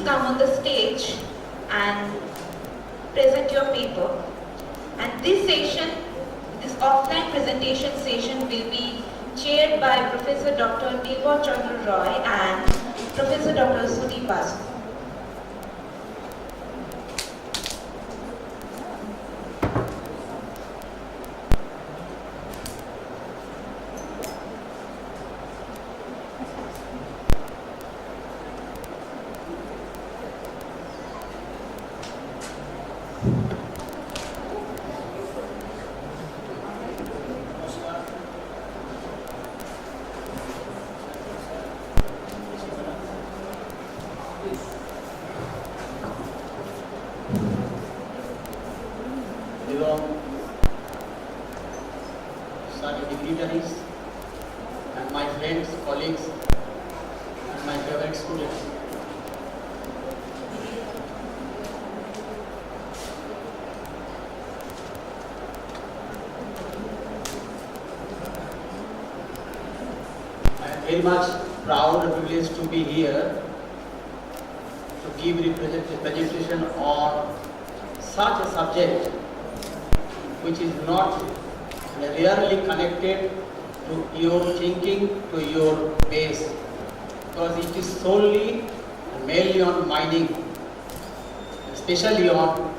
come on the stage and present your paper. And this session, this offline presentation session will be chaired by Professor Dr. Nilbar Chandra Roy and Professor Dr. Sudeep Basu. Dignitaries and my friends, colleagues, and my favorite students. I am very much proud and privileged to be here to give a presentation on such a subject which is not rarely connected to your thinking, to your base, because it is solely and mainly on mining, especially on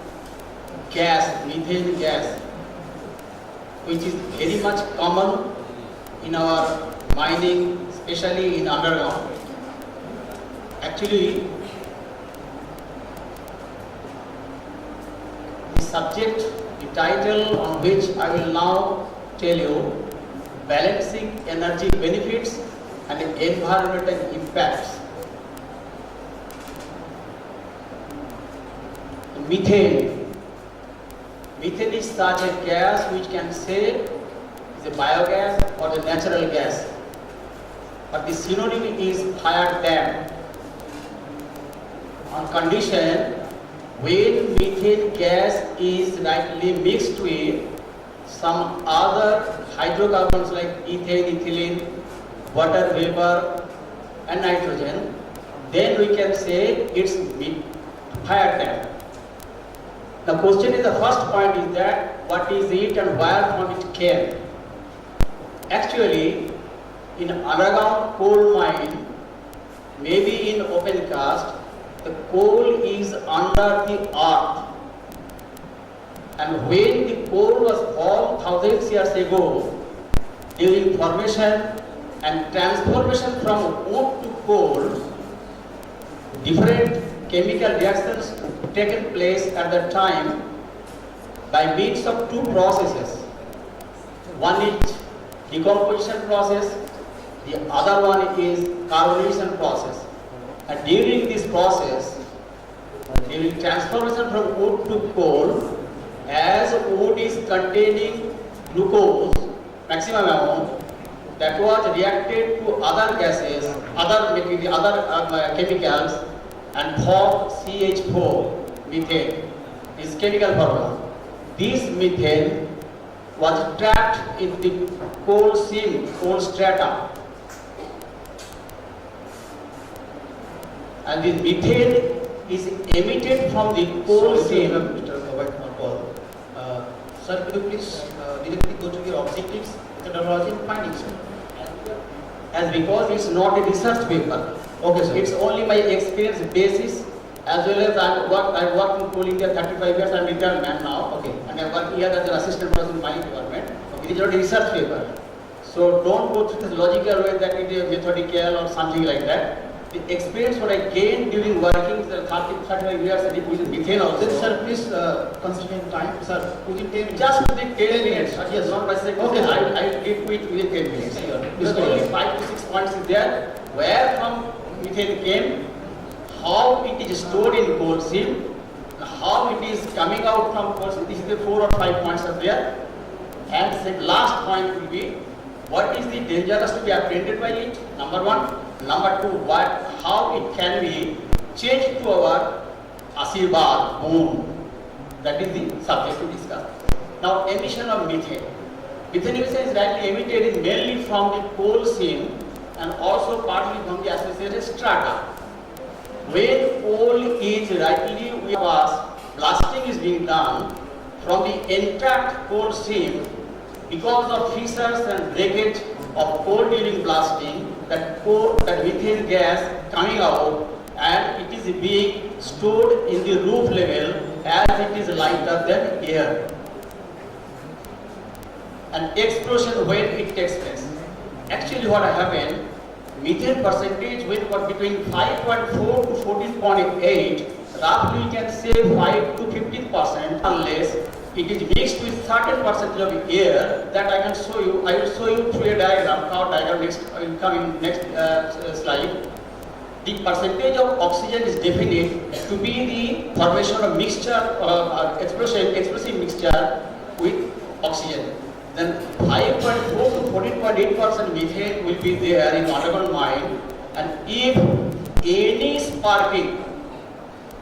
gas, methane gas, which is very much common in our mining, especially in underground. Actually, the subject, the title on which I will now tell you, balancing energy benefits and environmental impacts. Methane. Methane is such a gas which can say is a biogas or the natural gas. But the synonym is fire dam. On condition when methane gas is rightly mixed with some other hydrocarbons like ethane, ethylene, water vapor and nitrogen, then we can say it's fire dam. The question is, the first point is that what is it and where from it came? Actually, in underground coal mine, maybe in open cast, the coal is under the earth. And when the coal was formed thousands years ago, during formation and transformation from wood to coal, different chemical reactions taken place at that time by means of two processes. One is decomposition process, the other one is carbonation process. And during this process, during transformation from wood to coal, as wood is containing glucose, maximum amount, that was reacted to other gases, other chemicals, and formed CH4, methane, is chemical formula. This methane was trapped in the coal seam, coal strata. And the methane is emitted from the coal seam. Sir, could you please directly go to your objectives, methodology and findings? As because it's not a research paper. Okay, sir. It's only my experience basis, as well as I worked in Coal India 35 years. I'm retired man now. Okay. And I work here as an assistant professor in mining department. Okay. It is not a research paper. So don't go through this logical way that it is methodical or something like that. The experience what I gained during working 35 years with methane also. Sir, please consider time. Sir, within 10 minutes. Just within 10 minutes. Yes, not by saying, okay, I give it within 10 minutes. Because only 5 to 6 points is there. Where from methane came, how it is stored in coal seam, how it is coming out from coal seam. This is the 4 or 5 points are there. And the last point will be, what is the dangerous to be apprehended by it? Number one. Number two, how it can be changed to our Ashirwad home. That is the subject to discuss. Now, emission of methane. Methane emission is rightly emitted mainly from the coal seam and also partly from the associated strata. When coal is rightly we ask, blasting is being done from the intact coal seam because of fissures and breakage of coal during blasting, that methane gas coming out, and it is being stored in the roof level as it is lighter than air. An explosion when it takes place. Actually what happened, methane percentage went from between 5.4 to 14.8, roughly you can say 5 to 15% unless it is mixed with certain percentage of air that I can show you. I will show you through a diagram, our diagram next, will come in next slide. The percentage of oxygen is defined to be the formation of mixture, explosive mixture with oxygen. Then 5.4 to 14.8% methane will be there in underground mine, and if any sparking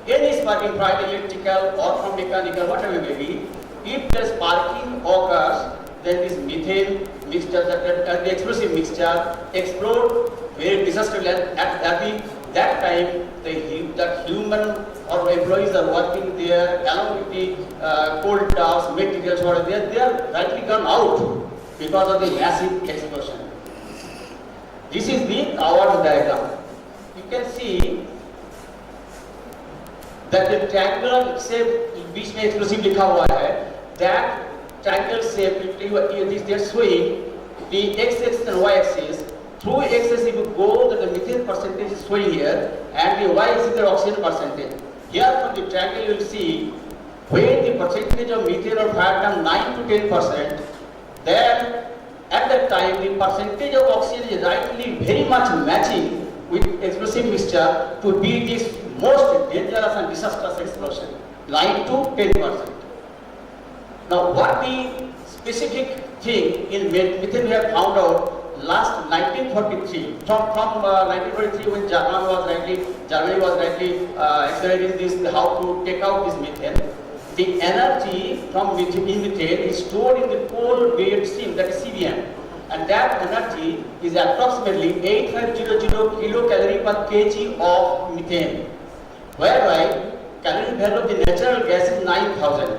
from electrical or from mechanical, whatever it may be, if the sparking occurs, then this methane mixture, the explosive mixture explode very disastrously. At that time, that human or employees are working there along with the coal dust, materials, whatever, they are rightly gone out because of the massive explosion. This is the our diagram. You can see that the triangular shape which में explosive लिखा हुआ है, that triangle shape they are showing the x-axis and y-axis. Through x-axis if you go, that the methane percentage is showing here, and the y-axis is the oxygen percentage. Here from the triangle you will see when the percentage of methane or fire done 9 to 10%, then at that time the percentage of oxygen is rightly very much matching with explosive mixture to be this most dangerous and disastrous explosion, 9 to 10%. Now what the specific thing in methane we have found out last 1943, from 1943 when Germany was rightly accelerating this, how to take out this methane. The energy from methane is stored in the coal bed seam, that is CBM, and that energy is approximately 8500 kilocalorie per kg of methane, whereby calorie value of the natural gas is 9000.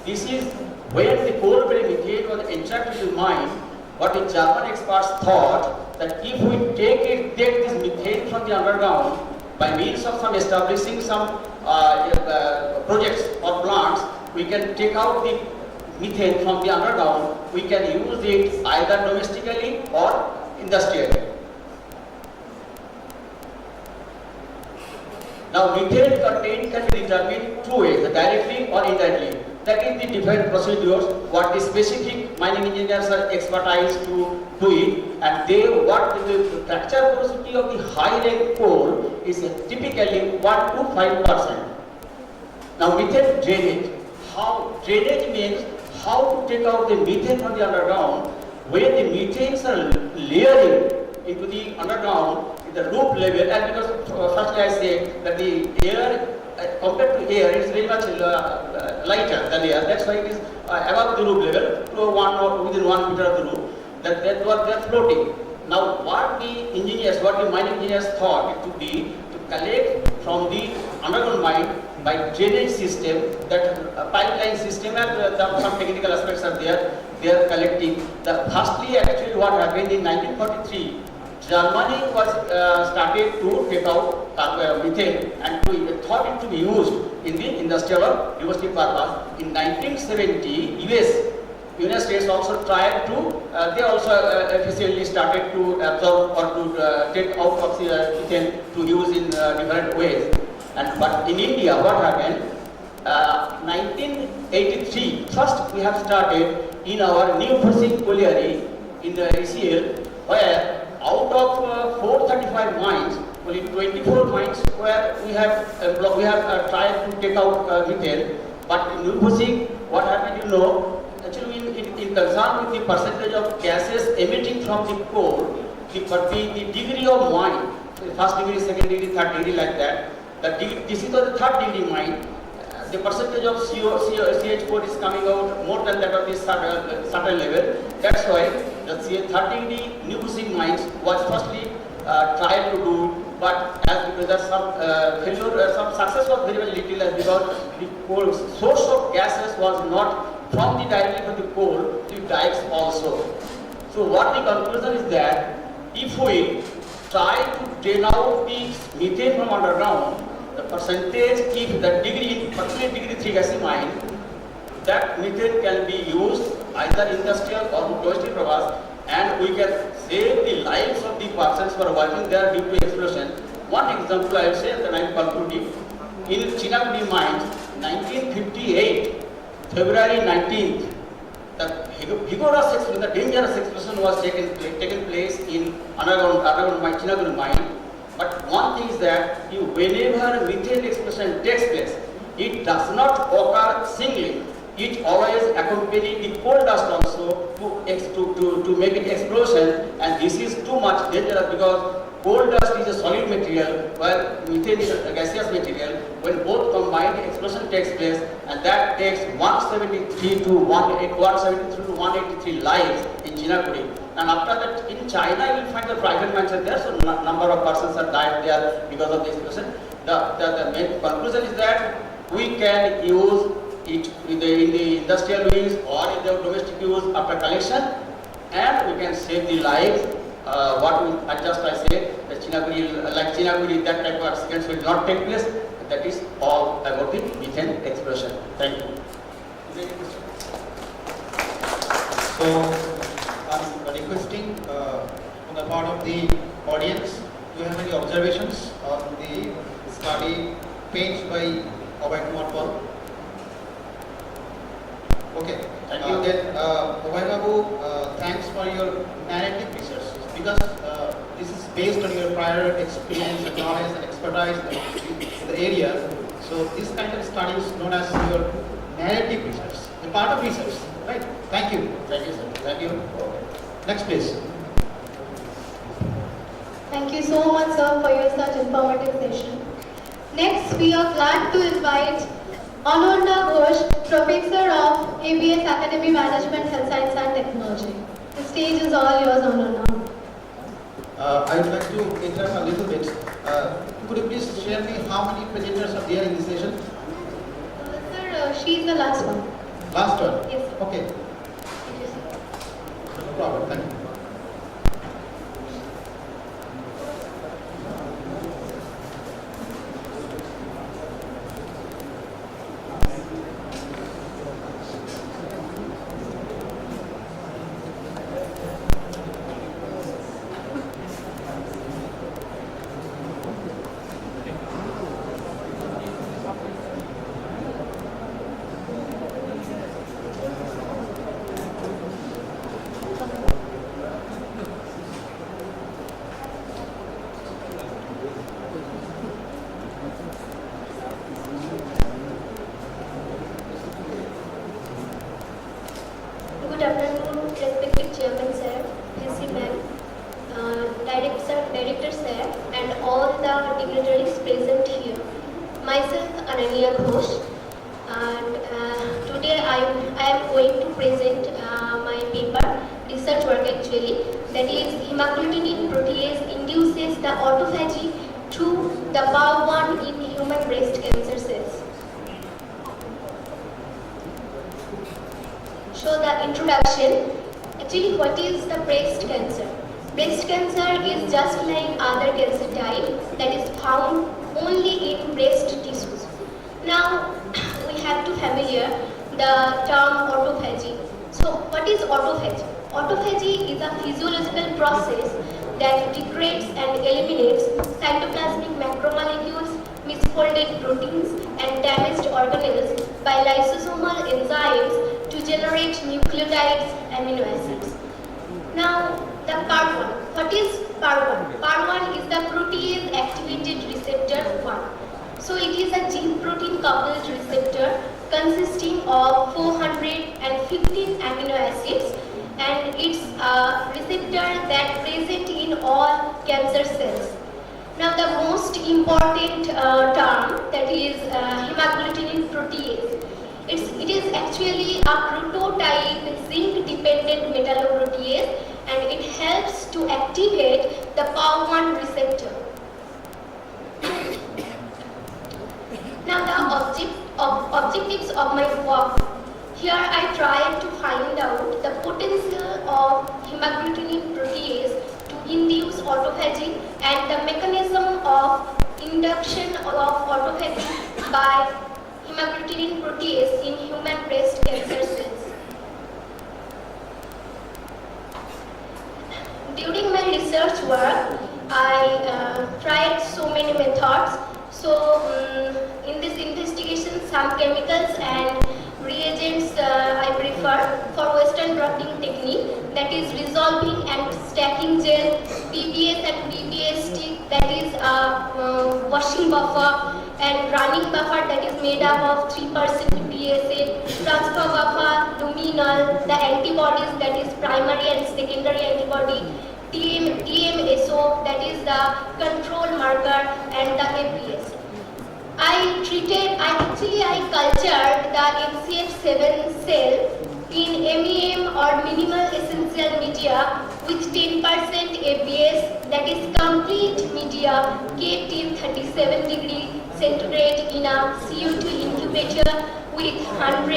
This is when the coal bed methane was injected into the mine. What the German experts thought that if we take this methane from the underground by means of establishing some projects or plants, we can take out the methane from the underground. We can use it either domestically or industrially. Now methane content can be determined two ways, directly or indirectly. That is the different procedures, what the specific mining engineers are expertise to do it, and what the fracture porosity of the high rank coal is typically 1 to 5%. Now methane drainage, drainage means how to take out the methane from the underground, where the methanes are layering into the underground in the roof level, and because firstly I say that the air compared to air is very much lighter than air. That's why it is above the roof level to within 1 meter of the roof. That's what they are floating. Now, what the mining engineers thought it to be to collect from the underground mine by drainage system, that pipeline system, and some technical aspects are there. They are collecting. Firstly, actually, what happened in 1943. Germany was started to take out methane and thought it to be used in the industrial or domestic purpose. In 1970, United States also tried to, they also efficiently started to absorb or to take out of methane to use in different ways. But in India, what happened? 1983, first we have started in our new processing colliery in the ACL, where out of 435 mines, only 24 mines where we have tried to take out methane. But in new processing, what happened? Actually in concern with the percentage of gases emitting from the coal, the degree of mine, so first degree, second degree, third degree, like that. This is the third degree mine. The percentage of CH4 is coming out more than that of this certain level. That's why the 30 new processing mines was firstly tried to do but as there some failure, some success was very little, as because the coal source of gases was not from the directly from the coal, the dikes also. So what the conclusion is that if we try to drain out the methane from underground, the percentage, if the degree, particularly degree 3 gassy mine, that methane can be used either industrial or domestic purpose, and we can save the lives of the persons who are working there due to explosion. One example I will say, then I will conclude it. In Chinagudi mines, 1958, February 19th, the vigorous explosion, the dangerous explosion was taken place in underground mine, Chinagudi mine. But one thing is that whenever methane explosion takes place, it does not occur singly. It always accompanies the coal dust also to make it explosion, and this is too much dangerous because coal dust is a solid material while methane is a gaseous material. When both combined, the explosion takes place, and that takes 173 to 183 lives in Chinagudi. And after that, in China, you will find the private mines are there, so number of persons are died there because of the explosion. The main conclusion is that we can use it in the industrial use or in the domestic use after collection, and we can save the lives. I say, the Chinagudi, that type of accidents will not take place. That is all about the methane explosion. Thank you. Is there any question? So, I'm requesting on the part of the audience, do you have any observations on the study page by Abhay Kumar Paul? Okay, Thank you. Then Abhay Babu, thanks for your narrative research, because this is based on your prior experience and knowledge and expertise in the area. So this kind of study is known as your narrative research, the part of research, right? Thank you. Thank you, sir. Thank you. Next, please. Thank you so much, sir, for your such informative session. Next, we are glad to invite Anurna Ghosh, Professor of ABS Academy Management, Health Science and Technology. The stage is all yours, Anurna. I would like to interrupt a little bit. Could you please share me how many presenters are there in this session? Sir, she is the last one. Last one? Yes, sir. Okay, Thank you, sir. no problem. Thank you. Good afternoon, respected Chairman Sir, PC Ma'am, Director Sir, and all the dignitaries present here. Myself, Ananya Ghosh, and today I am going to present my paper, research work actually, that is hemagglutinin protease induces the autophagy through the PAW1 in human breast cancer cells. So the introduction, actually what is the breast cancer? Breast cancer is just like other cancer type that is found only in breast tissues. Now we have to familiar the term autophagy. So what is autophagy? Autophagy is a physiological process that degrades and eliminates cytoplasmic macromolecules, misfolded proteins and damaged organelles by lysosomal enzymes to generate nucleotides, amino acids. Now, the PAR1. What is PAR1? PAR1 is the protease activated receptor 1. So, it is a gene protein coupled receptor consisting of 415 amino acids, and it's a receptor that present in all cancer cells. Now, the most important term, that is hemagglutinin protease. It is actually a prototype zinc-dependent metalloprotease, and it helps to activate the PAW1 receptor. objectives of my work. Here I tried to find out the potential of hemagglutinin protease to induce autophagy and the mechanism of induction of autophagy by hemagglutinin protease in human breast cancer cells. During my research work, I tried so many methods. So in this investigation, some chemicals and reagents I prefer for Western blotting technique, that is resolving and stacking gel, PBS and PBS stick, that is washing buffer, and running buffer, that is made up of 3% PSA, transfer buffer, luminol, the antibodies, that is primary and secondary antibody, TMSO, that is the control marker, and the APS. I cultured the MCF7 cell in MEM or minimal essential media with 10% ABS, that is complete media, kept in 37 degrees centigrade in a CO2 incubator with 100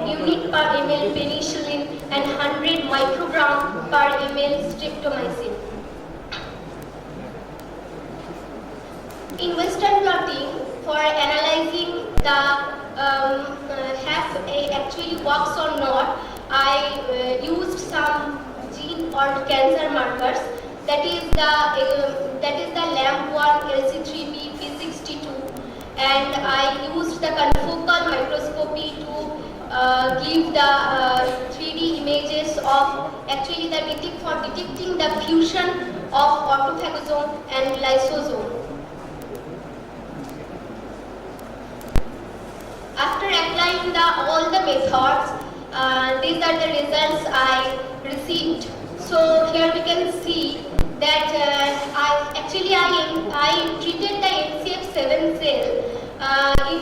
unit per ml penicillin and 100 microgram per ml streptomycin. In Western blotting, for analyzing the actually works or not, I used some gene called cancer markers. That is the LAMP1 LC3B P62, and I used the confocal microscopy to give the 3D images of actually for detecting the fusion of autophagosome and lysosome. After applying all the methods, these are the results I received. So here we can see that I treated the MCF7 cell in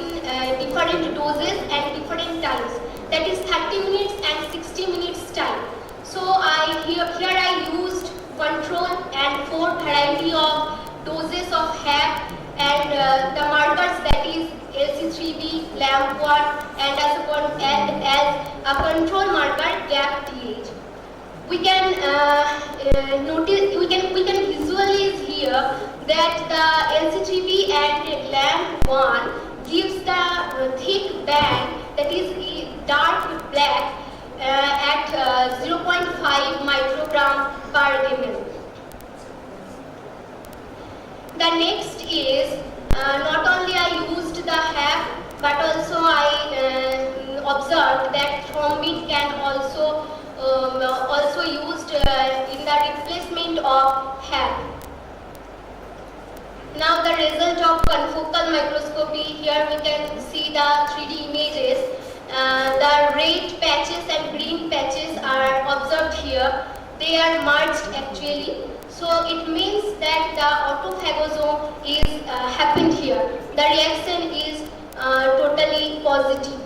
different doses and different times. That is 30 minutes and 60 minutes time. So here I used control and 4 variety of doses of HAP and the markers, that is LC3B, LAMP1, and as a control marker GAP-TH. We can visualize here that the LC3B and LAMP1 gives the thick band, that is dark black, at 0.5 microgram per ml. The next is not only I used the HAP, but also I observed that thrombin can also used in the replacement of HAP. Now the result of confocal microscopy, here we can see the 3D images. The red patches and green patches are observed here. They are merged actually. So it means that the autophagosome is happened here. The reaction is totally positive.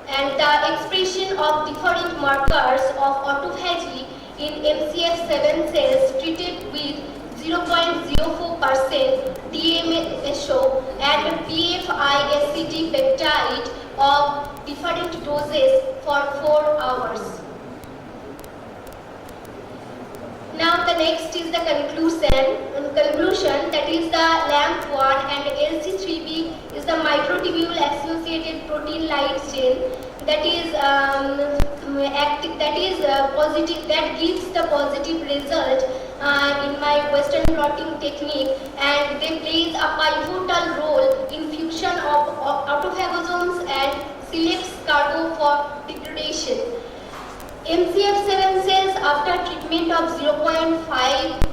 And the expression of different markers of autophagy in MCF7 cells treated with 0.04% DMSO and PFI-SCD peptide of different doses for 4 hours. Now the next is the conclusion, that is the LAMP1 and LC3B is the microtubule associated protein light chain that is positive, that gives the positive result in my Western blotting technique, and they plays a pivotal role in fusion of autophagosomes and selects cargo for degradation. MCF7 cells after treatment of 0.5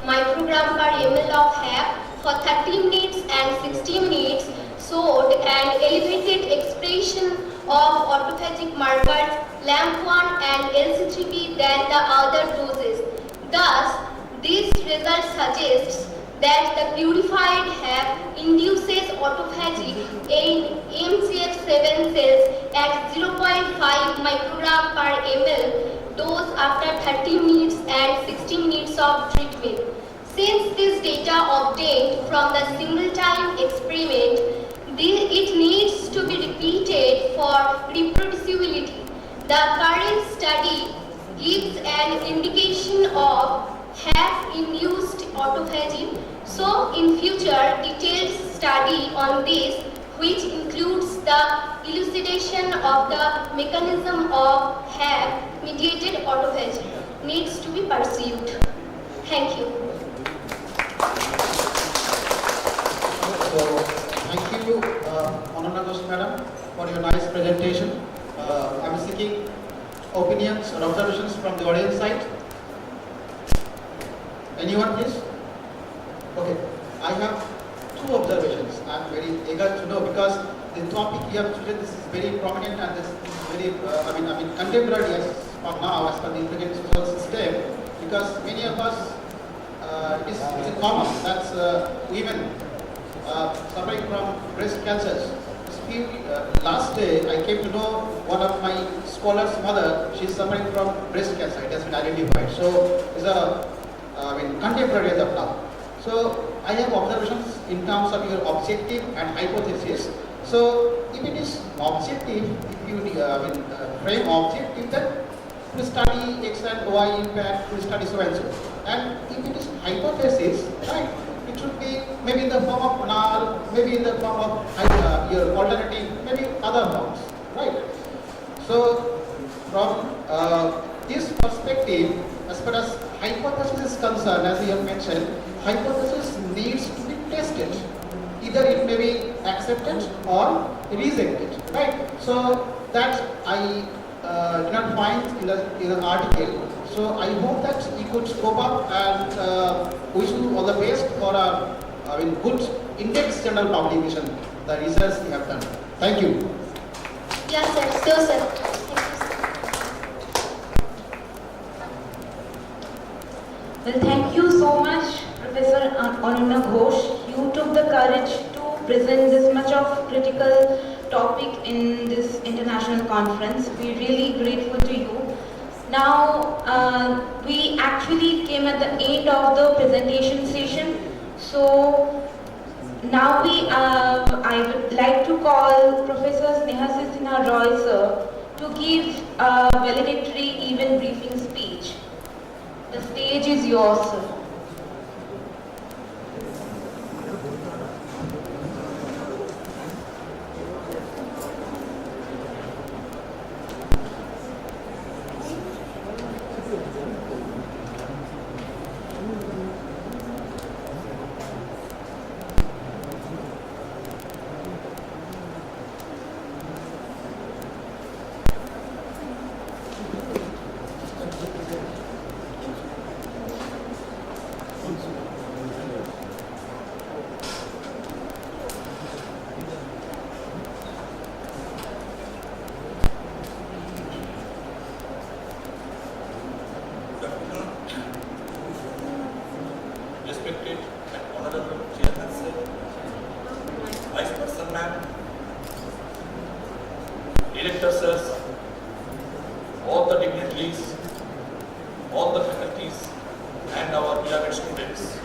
microgram per ml of HAP for 30 minutes and 60 minutes showed an elevated expression of autophagic markers LAMP1 and LC3B than the other doses. Thus, this result suggests that the purified HAP induces autophagy in MCF7 cells at 0.5 microgram per ml dose after 30 minutes and 60 minutes of treatment. Since this data obtained from the single-time experiment, it needs to be repeated for reproducibility. The current study gives an indication of have-induced autophagy. So, in future, detailed study on this, which includes the elucidation of the mechanism of have-mediated autophagy, needs to be pursued. Thank you. So, thank you, Honorable Ghosh Madam, for your nice presentation. I'm seeking opinions or observations from the audience side. Anyone, please? Okay, I have two observations. I'm very eager to know because the topic you have chosen, this is very prominent and this is very, contemporary as for now as per the integrated social system. Because many of us, it is common that women suffering from breast cancers. Last day, I came to know one of my scholar's mother. She is suffering from breast cancer. It has been identified. So it's a contemporary as of now. So I have observations in terms of your objective and hypothesis. So if it is objective, if you frame objective, then we study X and Y impact, we study so and so. And if it is hypothesis, right, it should be maybe in the form of null, maybe in the form of your alternative, maybe other forms, right? So from this perspective, as far as hypothesis is concerned, as we have mentioned, hypothesis needs to be tested. Either it may be accepted or rejected, right? So that I did not find in the article. So I hope that you could scope up and wish you all the best for a good index journal publication, the research you have done. Thank you. Yes, sir. So, sir. Well, thank you so much, Professor Anurna Ghosh. You took the courage to present this much of critical topic in this international conference. We're really grateful to you. Now, we actually came at the end of the presentation session. So, now I would like to call Professor Sneha Sinha Roy, sir, to give a valedictory event briefing speech. The stage is yours, sir. Respected and honorable chairman, sir, vice person, ma'am, director, sirs, all the dignitaries, all the faculties, and our beloved students.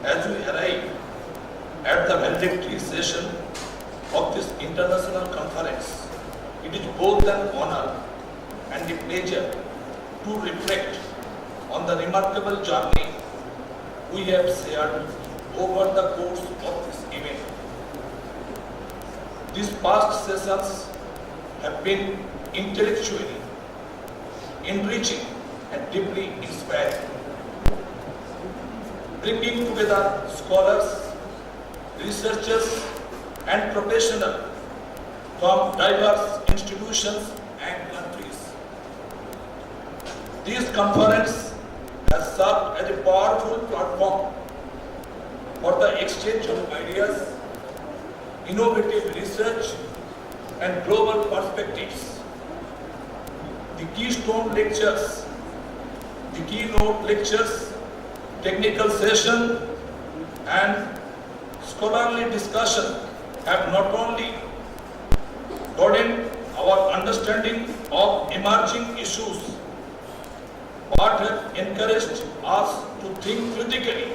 As we arrive at the valedictory session of this international conference, it is both an honor and a pleasure to reflect on the remarkable journey we have shared over the course of this event. These past sessions have been intellectually enriching and deeply inspiring, bringing together scholars, researchers, and professionals from diverse institutions and countries. This conference has served as a powerful platform for the exchange of ideas, innovative research, and global perspectives. The keystone lectures, the keynote lectures, technical session, and scholarly discussion have not only broadened our understanding of emerging issues, but have encouraged us to think critically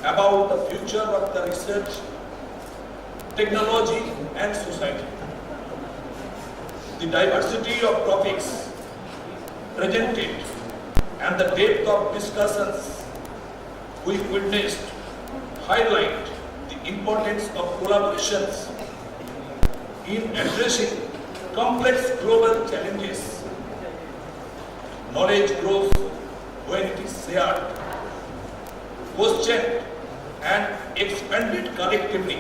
about the future of the research, technology and society. The diversity of topics presented and the depth of discussions we witnessed highlight the importance of collaborations in addressing complex global challenges. Knowledge grows when it is shared, questioned and expanded collectively.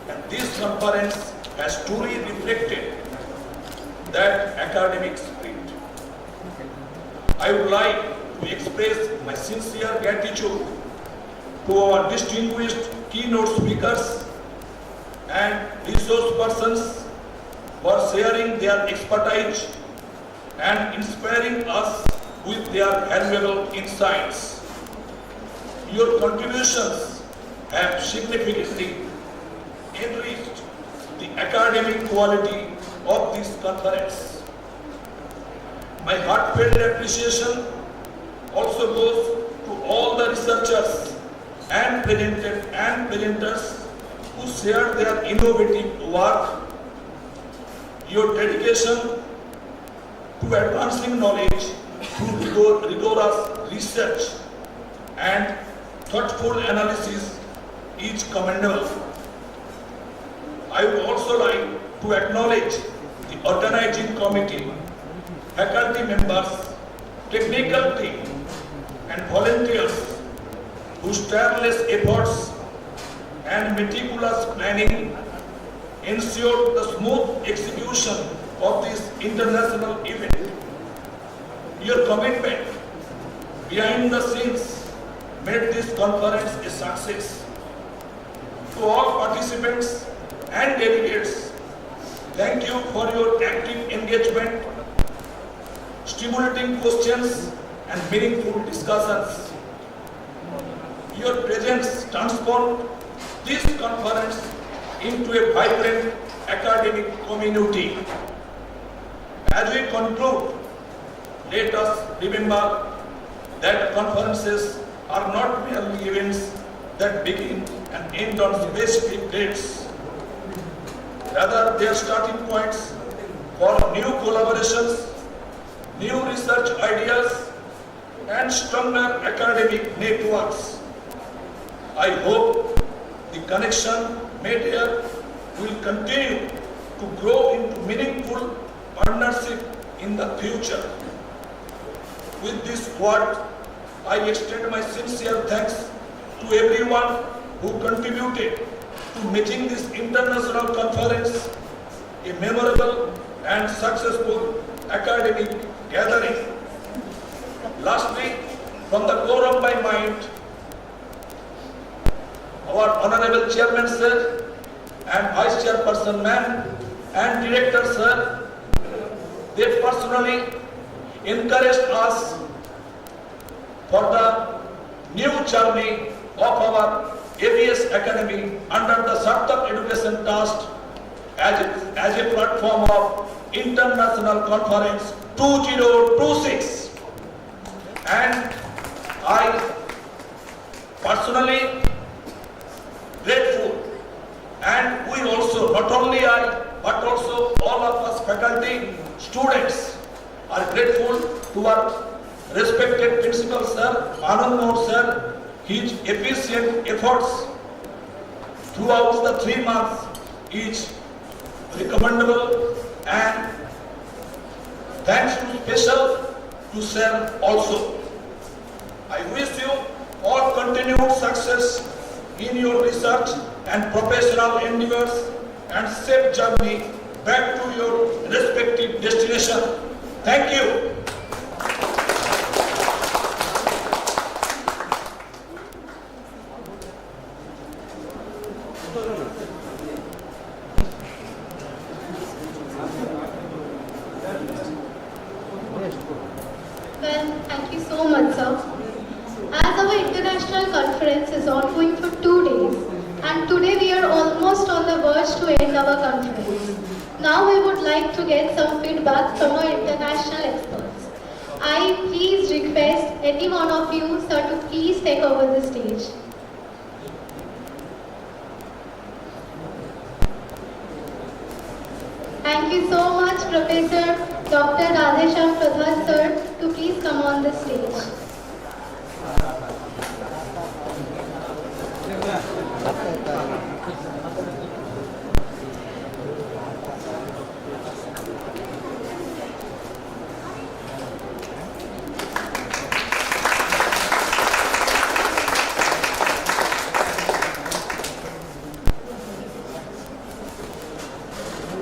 And this conference has truly reflected that academic spirit. I would like to express my sincere gratitude to our distinguished keynote speakers and resource persons for sharing their expertise and inspiring us with their valuable insights. Your contributions have significantly enriched the academic quality of this conference. My heartfelt appreciation also goes to all the researchers and presenters who shared their innovative work. Your dedication to advancing knowledge through rigorous research and thoughtful analysis is commendable. I would also like to acknowledge the organizing committee, faculty members, technical team, and volunteers whose tireless efforts and meticulous planning ensured the smooth execution of this international event. Your commitment behind the scenes made this conference a success. To all participants and delegates, thank you for your active engagement, stimulating questions and meaningful discussions. Your presence transformed this conference into a vibrant academic community. As we conclude, let us remember that conferences are not merely events that begin and end on specific dates. Rather, they are starting points for new collaborations, new research ideas, and stronger academic networks. I hope the connection made here will continue to grow into meaningful partnership in the future. With this word, I extend my sincere thanks to everyone who contributed to making this international conference a memorable and successful academic gathering. Lastly, from the core of my mind, our Honorable Chairman Sir and Vice Chairperson Ma'am and Director Sir, they personally encouraged us for the new journey of our ABS Academy under the Sarthak Education Trust as a platform of International Conference 2026. And I personally grateful, and we also, not only I, but also all of us faculty, students are grateful to our respected Principal Sir, Anand Mohan Sir, his efficient efforts throughout the 3 months is recommendable, and thanks to special to Sir also. I wish you all continued success in your research and professional endeavors and safe journey back to your respective destination. Thank you. Well, thank you so much, sir. As our international conference is ongoing for 2 days, and today we are almost on the verge to end our conference. Now we would like to get some feedback from our international experts. I please request any one of you, sir, to please take over the stage. Thank you so much, Professor Dr. Radhesham Pradhan, sir, to please come on the stage.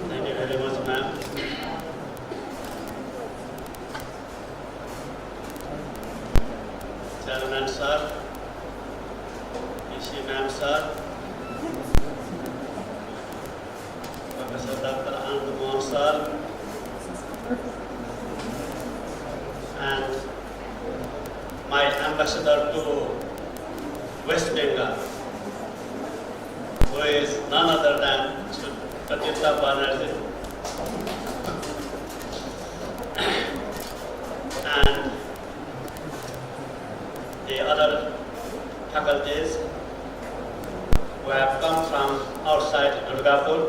Thank you very much, ma'am. Chairman sir, PC ma'am sir, Professor Dr. Anand Mohan sir, and my ambassador to West Bengal, who is none other than Pratita Banerjee, and the other faculties who have come from outside Durgapur,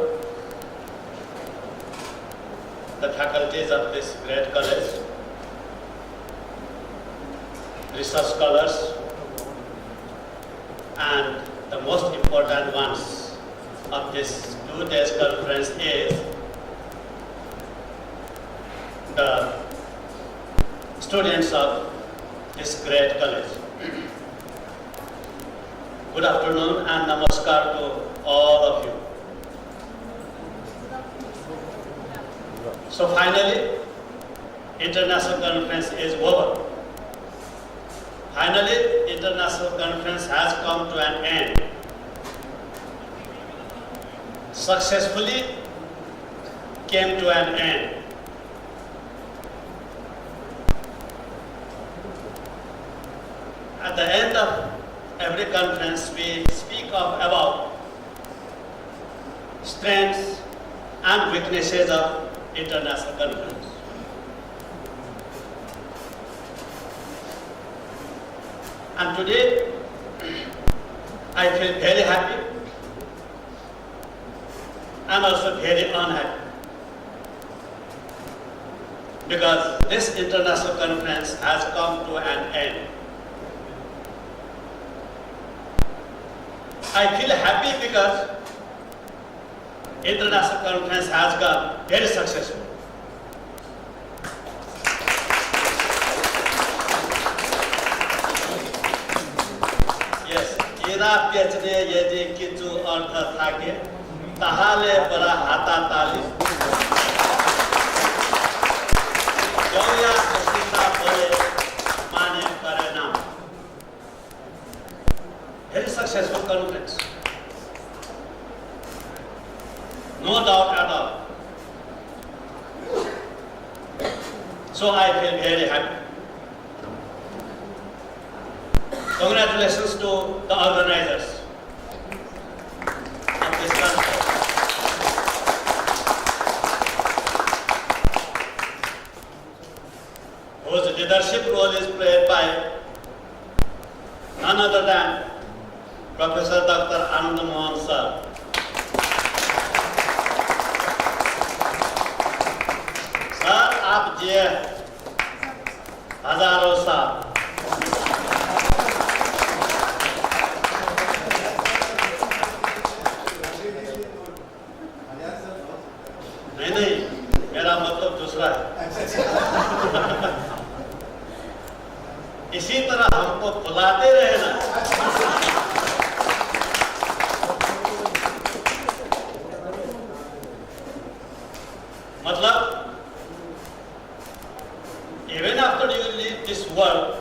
the faculties of this great college, research scholars, and the most important ones of this 2 days conference is the students of this great college. Good afternoon and namaskar to all of you. So finally, international conference is over. Finally, international conference has come to an end. Successfully came to an end. At the end of every conference, we speak of about strengths and weaknesses of international conference. And today, I feel very happy and also very unhappy, because this international conference has come to an end. I feel happy because international conference has gone very successful. Yes, ira pechne yedi kichu artha thake tahale para hata tali jauya asita pore mane kare naam. Very successful conference. No doubt at all. So I feel very happy. Congratulations to the organizers of this conference. Whose leadership role is played by none other than Professor Dr. Anand Mohan sir. Sir, आप जिए हजारों साल. नहीं, मेरा मतलब दूसरा है. इसी तरह हमको बुलाते रहे ना. मतलब even after you leave this world,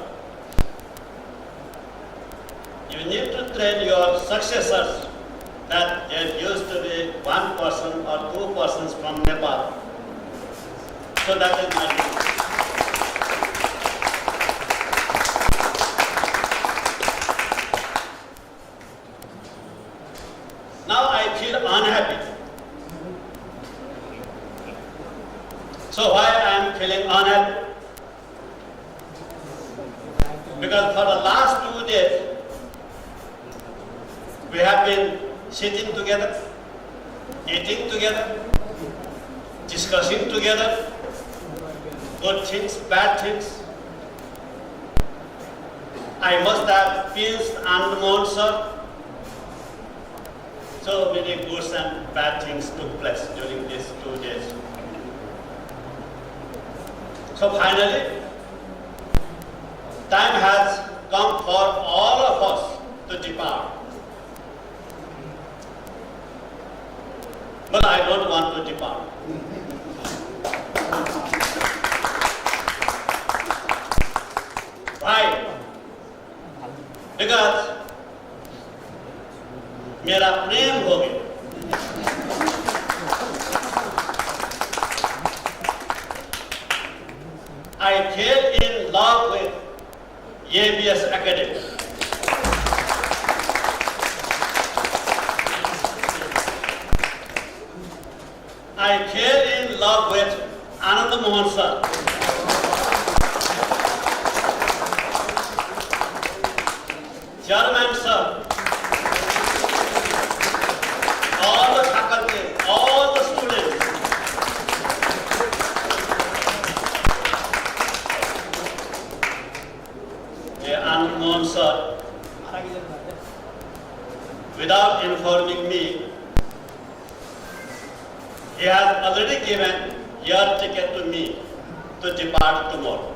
you need to train your successors that there used to be one person or two persons from Nepal. So that is my duty. Now I feel unhappy. So why I am feeling unhappy? Because for the last 2 days, we have been sitting together, eating together, discussing together, good things, bad things. I must have pinched and mourned, sir. So many good and bad things took place during these 2 days. So finally, time has come for all of us to depart. But I don't want to depart. Why? Because मेरा प्रेम हो गया. I fell in love with ABS Academy. I fell in love with Anand Mohan sir. Chairman sir. All the faculty, all the students. Anand Mohan sir, without informing me, he has already given your ticket to me to depart tomorrow.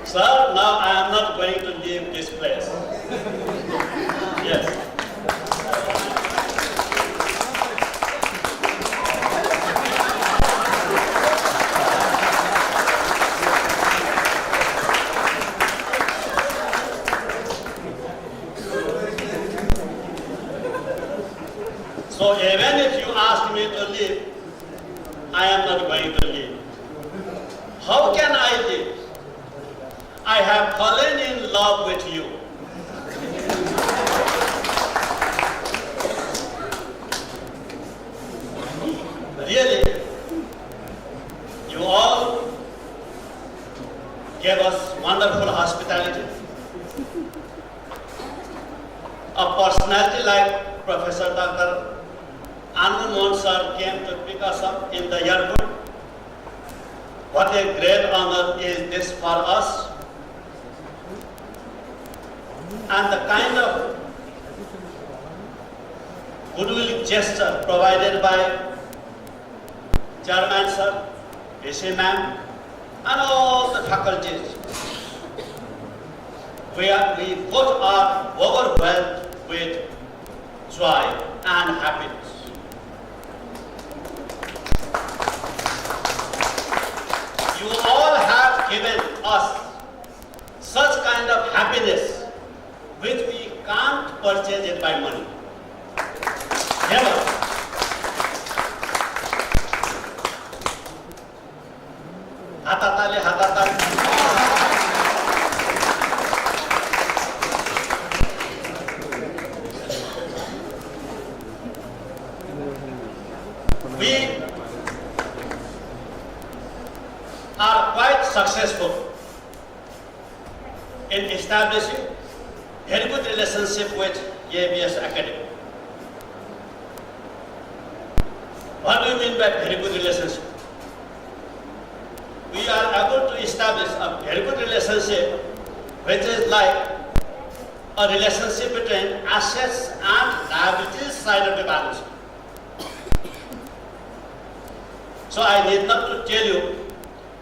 Sir, now I am not going to leave this place. Yes. So even if you ask me to leave, I am not going to leave. How can I leave? I have fallen in love with you. Really, you all gave us wonderful hospitality. A personality like Professor Dr. Anand Mohan sir came to pick us up in the airport. What a great honor is this for us. And the kind of goodwill gesture provided by Chairman sir, PC ma'am, and all the faculties. We both are overwhelmed with joy and happiness. You all have given us such kind of happiness which we can't purchase it by money. Never. Hatatale, hatatale. We are quite successful in establishing very good relationship with ABS Academy. What do you mean by very good relationship? We are able to establish a very good relationship which is like a relationship between assets and liabilities side of the balance sheet. So I need not to tell you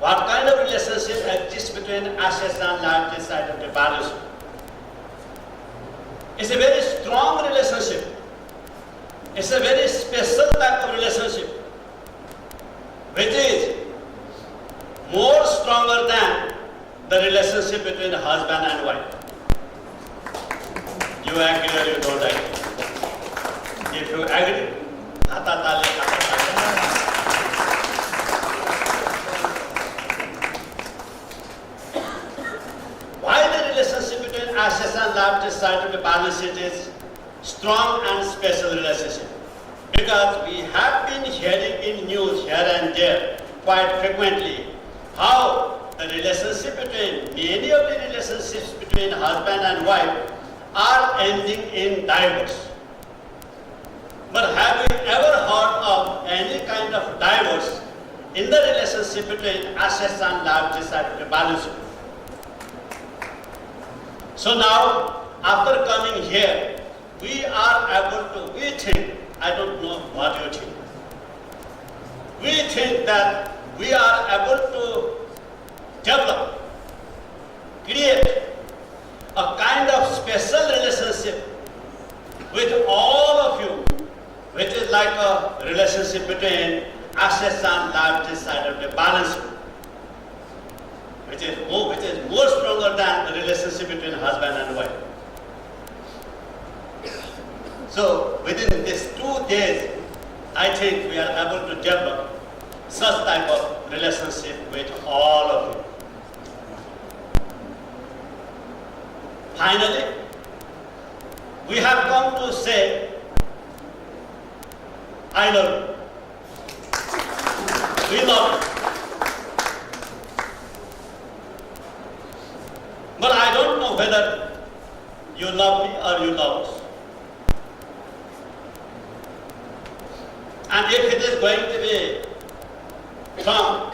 what kind of relationship exists between assets and liabilities side of the balance sheet. It's a very strong relationship. It's a very special type of relationship, which is more stronger than the relationship between husband and wife. You agree or you don't agree? If you agree, hatatale, hatatale. Why the relationship between assets and liabilities side of the balance sheet is strong and special relationship? Because we have been hearing in news here and there quite frequently how the relationship between any of the relationships between husband and wife are ending in divorce. But have you ever heard of any kind of divorce in the relationship between assets and liabilities at the balance sheet? So now, after coming here, we think, I don't know what you think. We think that we are able to develop, create a kind of special relationship with all of you, which is like a relationship between assets and liabilities side of the balance sheet, which is more stronger than the relationship between husband and wife. So within these 2 days, I think we are able to develop such type of relationship with all of you. Finally, we have come to say, I love you. We love you. But I don't know whether you love me or you love us. And if it is going to be from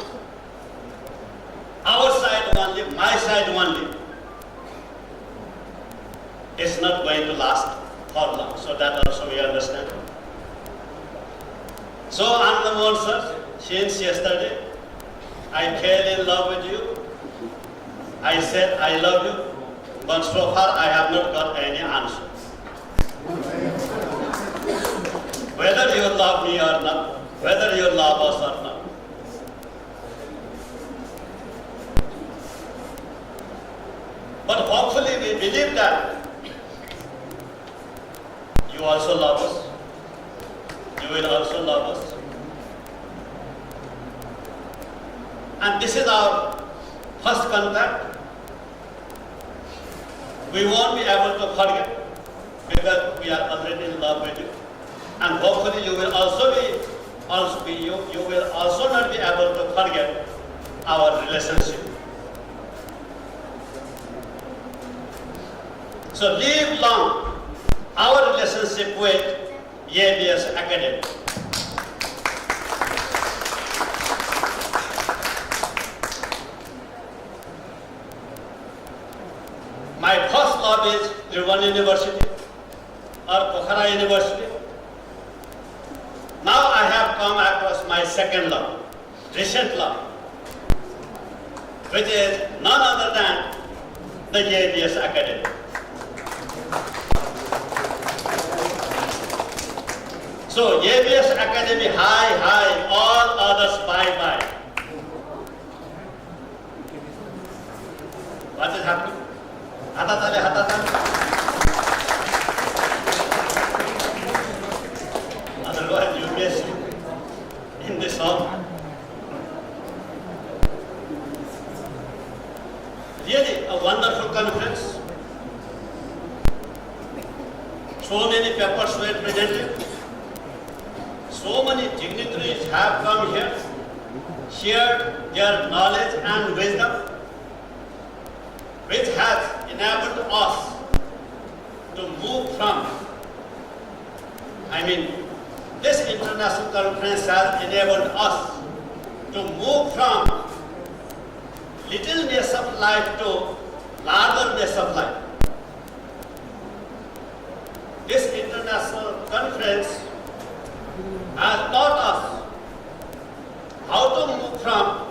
our side only, my side only, it's not going to last for long. So that also we understand. So Annamohan sir, since yesterday, I fell in love with you. I said I love you, but so far I have not got any answer. Whether you love me or not, whether you love us or not. But hopefully we believe that you also love us. You will also love us. And this is our first contact. We won't be able to forget because we are already in love with you. And hopefully you will also not be able to forget our relationship. So live long our relationship with ABS Academy. My first love is Tribhuvan University or Pokhara University. Now I have come across my second love, recent love, which is none other than the ABS Academy. So ABS Academy, hi, hi, all others, bye, bye. What is happening? Hatatale, hatatale. Otherwise you miss in this song. Really a wonderful conference. So many papers were presented. So many dignitaries have come here, shared their knowledge and wisdom, which has enabled us to move from, this international conference has enabled us to move from littleness of life to largerness of life. This international conference has taught us how to move from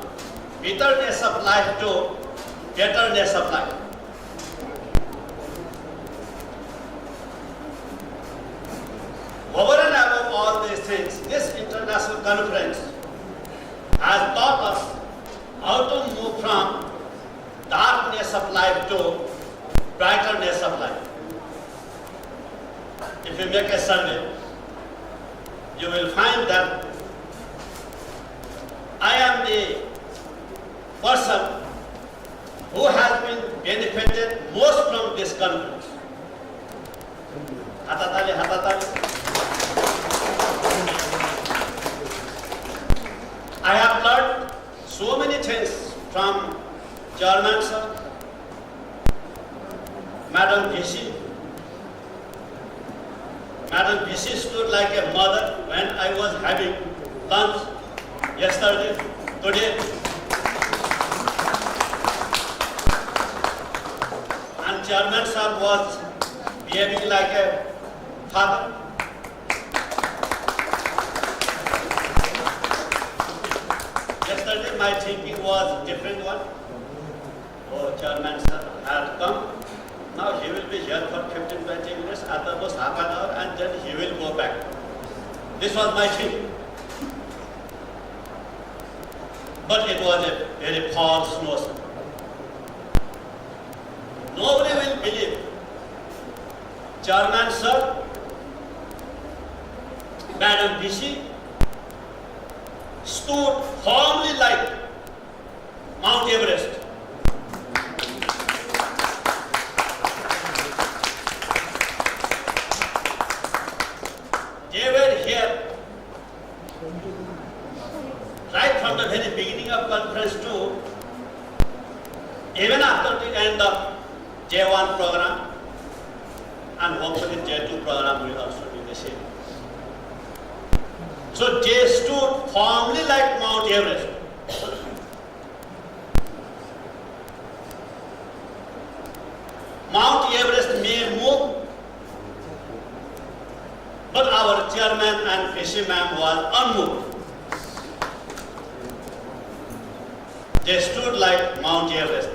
bitterness of life to betterness of life. Over and above all these things, this international conference has taught us how to move from darkness of life to brightness of life. If you make a survey, you will find that I am the person who has been benefited most from this conference. Hatatali, hatatali. I have learned so many things from German sir, Madam VC. Madam VC stood like a mother when I was having lunch yesterday, today. And Chairman sir was behaving like a father. Yesterday my thinking was different one. Oh, Chairman sir had come. Now he will be here for 15-20 minutes, at the most half an hour, and then he will go back. This was my thinking. But it was a very false notion. Nobody will believe. Chairman sir, Madam VC stood firmly like Mount Everest. They were here right from the very beginning of conference to even after the end of J1 program, and hopefully J2 program will also be the same. So they stood firmly like Mount Everest. Mount Everest may move, but our chairman and VC ma'am was unmoved. They stood like Mount Everest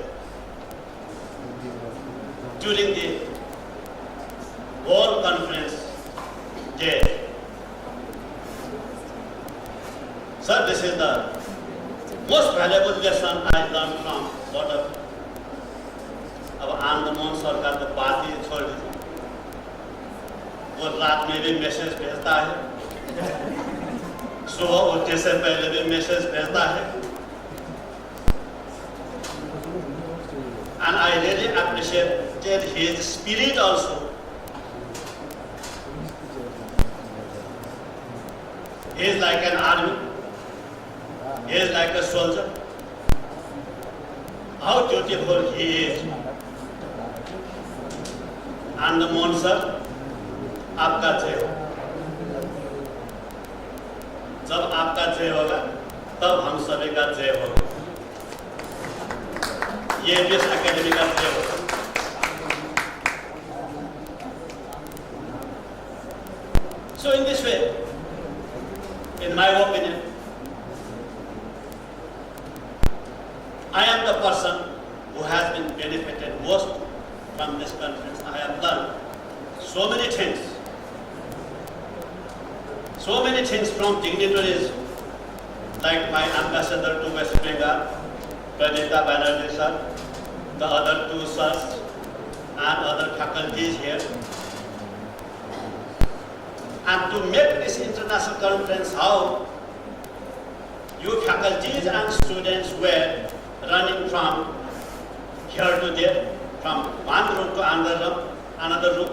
during the whole conference day. Sir, this is the most valuable lesson I learned from what of our Andaman Sarkar the party छोड़ दी। वो रात में भी message भेजता है, सुबह उठने से पहले भी मैसेज भेजता है, and I really appreciated his spirit also. He is like an army. He is like a soldier. How beautiful he is. And the Mohan sir, आपका जय हो. जब आपका जय होगा, तब हम सभी का जय होगा. ये भी अकेडमी का जय होगा. So in this way, in my opinion, I am the person who has been benefited most from this conference. I have learned so many things from dignitaries like my ambassador to West Bengal, Pranita Banerjee sir, the other two sirs, and other faculties here. And to make this international conference, how you faculties and students were running from here to there, from one room to another room.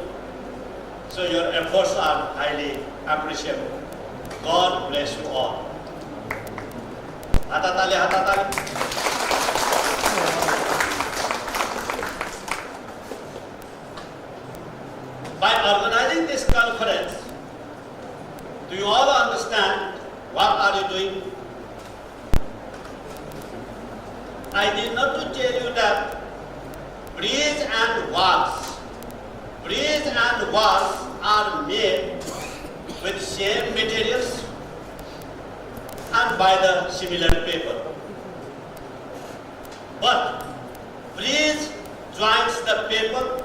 So your efforts are highly appreciable. God bless you all. Hatatali, hatatali. By organizing this conference, do you all understand what are you doing? I did not to tell you that bridge and walls are made with same materials and by the similar paper. But bridge joins the paper,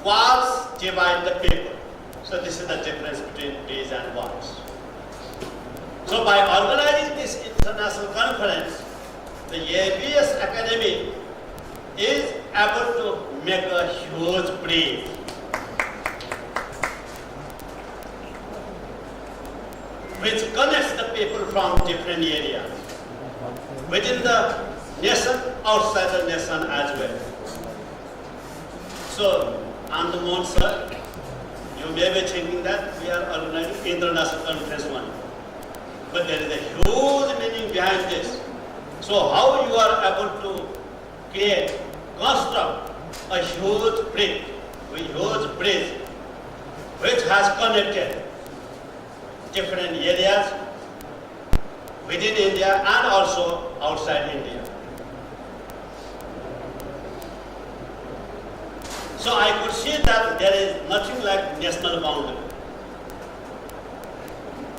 walls divide the paper. So this is the difference between bridge and walls. So by organizing this international conference, the ABS Academy is able to make a huge bridge. Which connects the people from different areas within the nation, outside the nation as well. So, Andaman sir, you may be thinking that we are organizing international conference one, but there is a huge meaning behind this. So, how you are able to construct a huge bridge a huge bridge which has connected different areas within India and also outside India. So I could see that there is nothing like national boundary.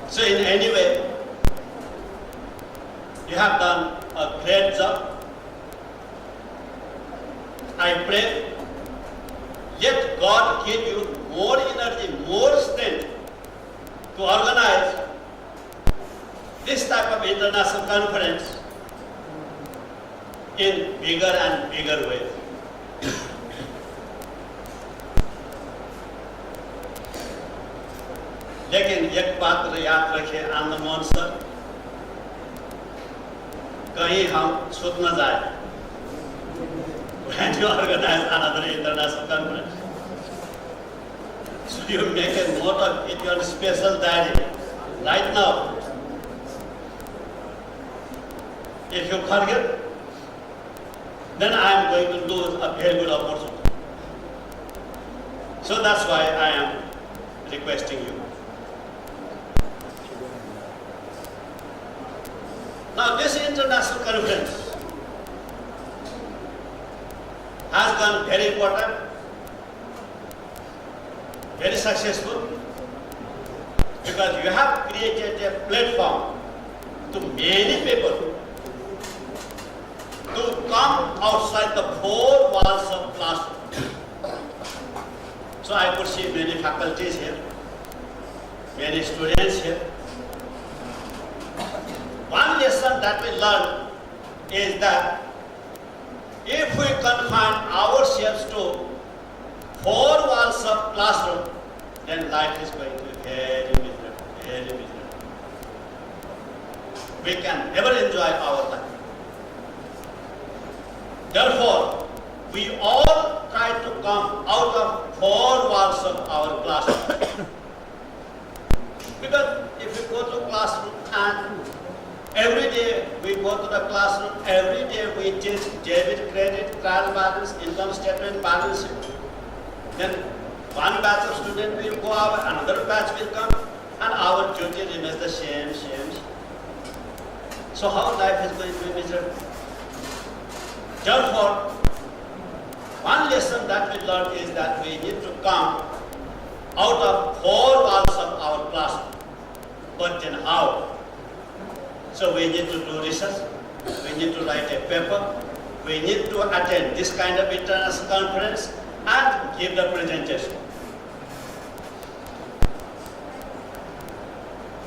So in any way, you have done a great job. I pray, let God give you more energy, more strength to organize this type of international conference in bigger and bigger ways. लेकिन एक बात याद रखें Anandmohan sir, कहीं हम छूट न जाए when you organize another international conference. So you make a note of it, your special diary right now. If you forget, then I am going to lose a very good opportunity. So that's why I am requesting you. Now this international conference has gone very important, very successful, because you have created a platform to many people to come outside the four walls of classroom. So I could see many faculties here, many students here. One lesson that we learned is that if we confine ourselves to four walls of classroom, then life is going to be very miserable, very miserable. We can never enjoy our life. Therefore, we all try to come out of four walls of our classroom. Because if we go to classroom and every day we go to the classroom, every day we teach debit, credit, trial balance, income statement, balance sheet. Then one batch of students will go out, another batch will come, and our duty remains the same. So how life is going to be miserable? Therefore, one lesson that we learned is that we need to come out of four walls of our classroom. But then how? So we need to do research, we need to write a paper, we need to attend this kind of international conference and give the presentation.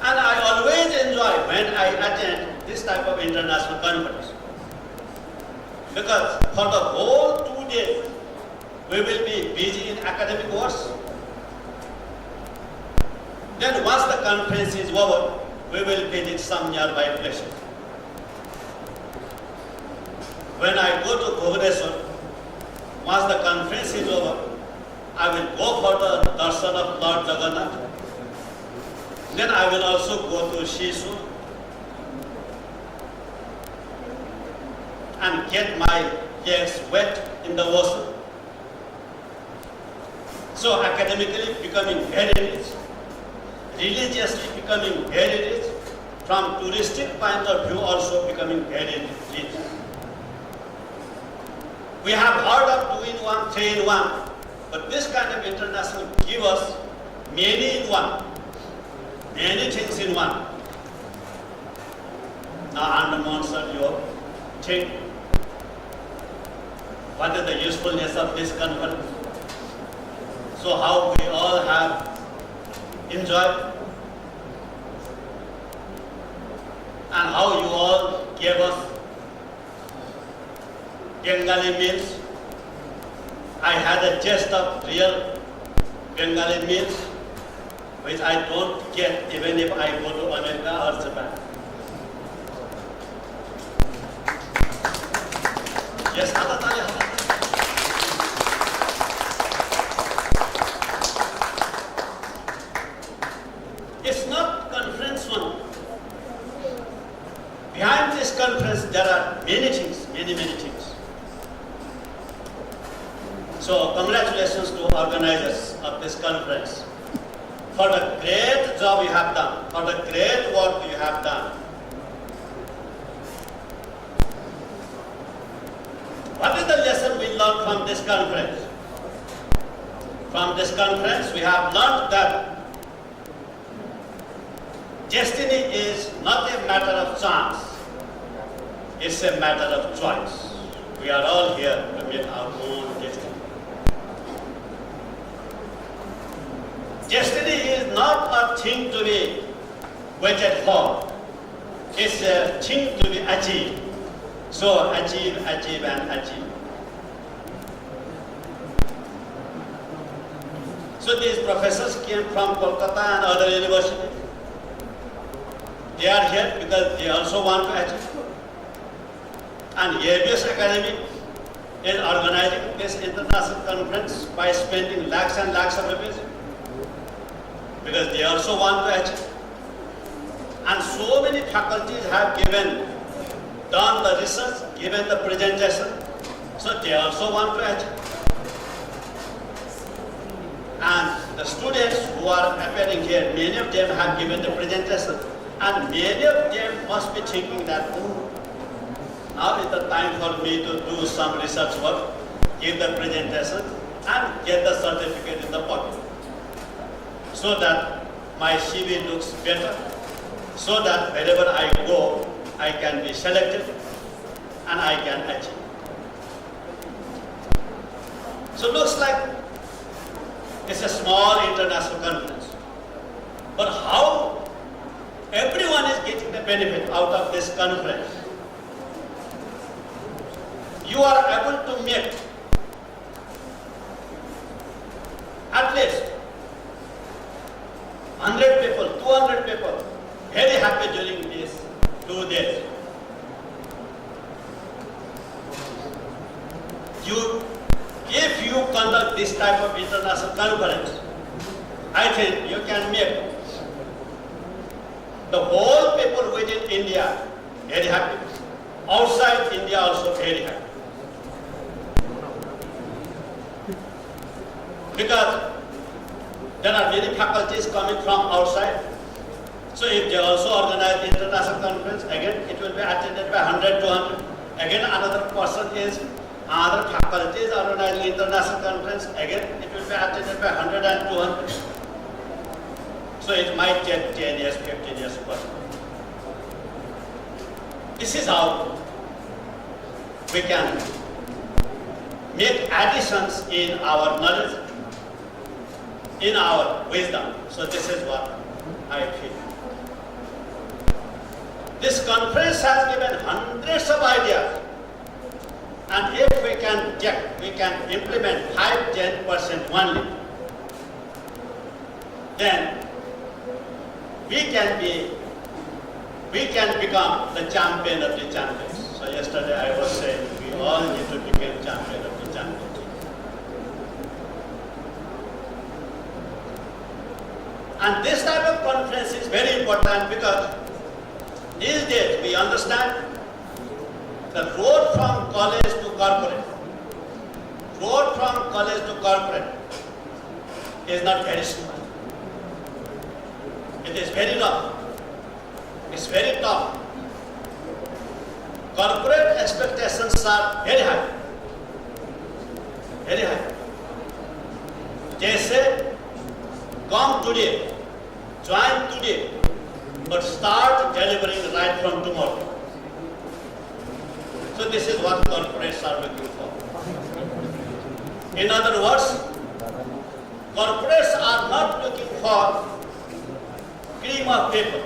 And I always enjoy when I attend this type of international conference. Because for the whole 2 days, we will be busy in academic works. Then once the conference is over, we will visit some nearby places. When I go to Bhubaneswar, once the conference is over, I will go for the darshan of Lord Jagannath. Then I will also go to Shishu and get my legs wet in the ocean. So academically becoming very rich, religiously becoming very rich, from touristic point of view also becoming very rich. We have heard of 2 in 1, 3 in 1, but this kind of international give us many in one, many things in one. Now Andaman sir, you think, what is the usefulness of this conference? So how we all have enjoyed, and how you all gave us Bengali meals. I had a taste of real Bengali meals, which I don't get even if I go to America or Japan. Yes, it's not conference one. Behind this conference, there are many things, many things. So congratulations to organizers of this conference for the great job you have done, for the great work you have done. What is the lesson we learned from this conference? From this conference, we have learned that destiny is not a matter of chance, it's a matter of choice. We are all here to make our own destiny. Destiny is not a thing to be waited for, it's a thing to be achieved. So achieve, achieve, and achieve. So these professors came from Kolkata and other universities. They are here because they also want to achieve. And ABS Academy is organizing this international conference by spending lakhs and lakhs of rupees because they also want to achieve. And so many faculties have done the research, given the presentation, so they also want to achieve. And the students who are appearing here, many of them have given the presentation, and many of them must be thinking that, oh, now is the time for me to do some research work, give the presentation, and get the certificate in the pocket, so that my CV looks better, so that wherever I go, I can be selected and I can achieve. So looks like it's a small international conference. But how everyone is getting the benefit out of this conference? You are able to make at least 100 people, 200 people very happy during these 2 days. If you conduct this type of international conference, I think you can make the whole people within India very happy, outside India also very happy. Because there are many faculties coming from outside. So if they also organize international conference, again it will be attended by 100, 200. Again another person is, other faculties are organizing international conference, again it will be attended by 100 and 200. So it might take 10 years, 15 years plus. This is how we can make additions in our knowledge, in our wisdom. So this is what I feel. This conference has given hundreds of ideas, and if we can implement 5-10% only, then we can become the champion of the champions. So yesterday I was saying we all need to become champion of the champions. And this type of conference is very important because these days we understand the road from college to corporate. Road from college to corporate is not very simple. It is very rough. It's very tough. Corporate expectations are very high. Very high. They say, come today, join today, but start delivering right from tomorrow. So this is what corporates are looking for. In other words, corporates are not looking for cream of people.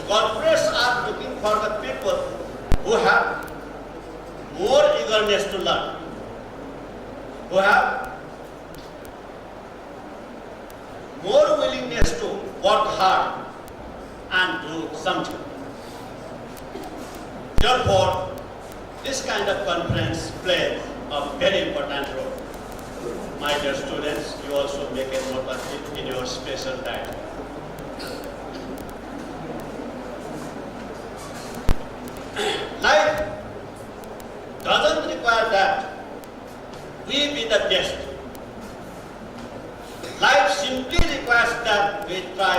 Corporates are looking for the people who have more eagerness to learn, who have more willingness to work hard and do something. Therefore, this kind of conference plays a very important role. My dear students, you also make a note of it in your special diet. Life doesn't require that we be the best. Life simply requires that we try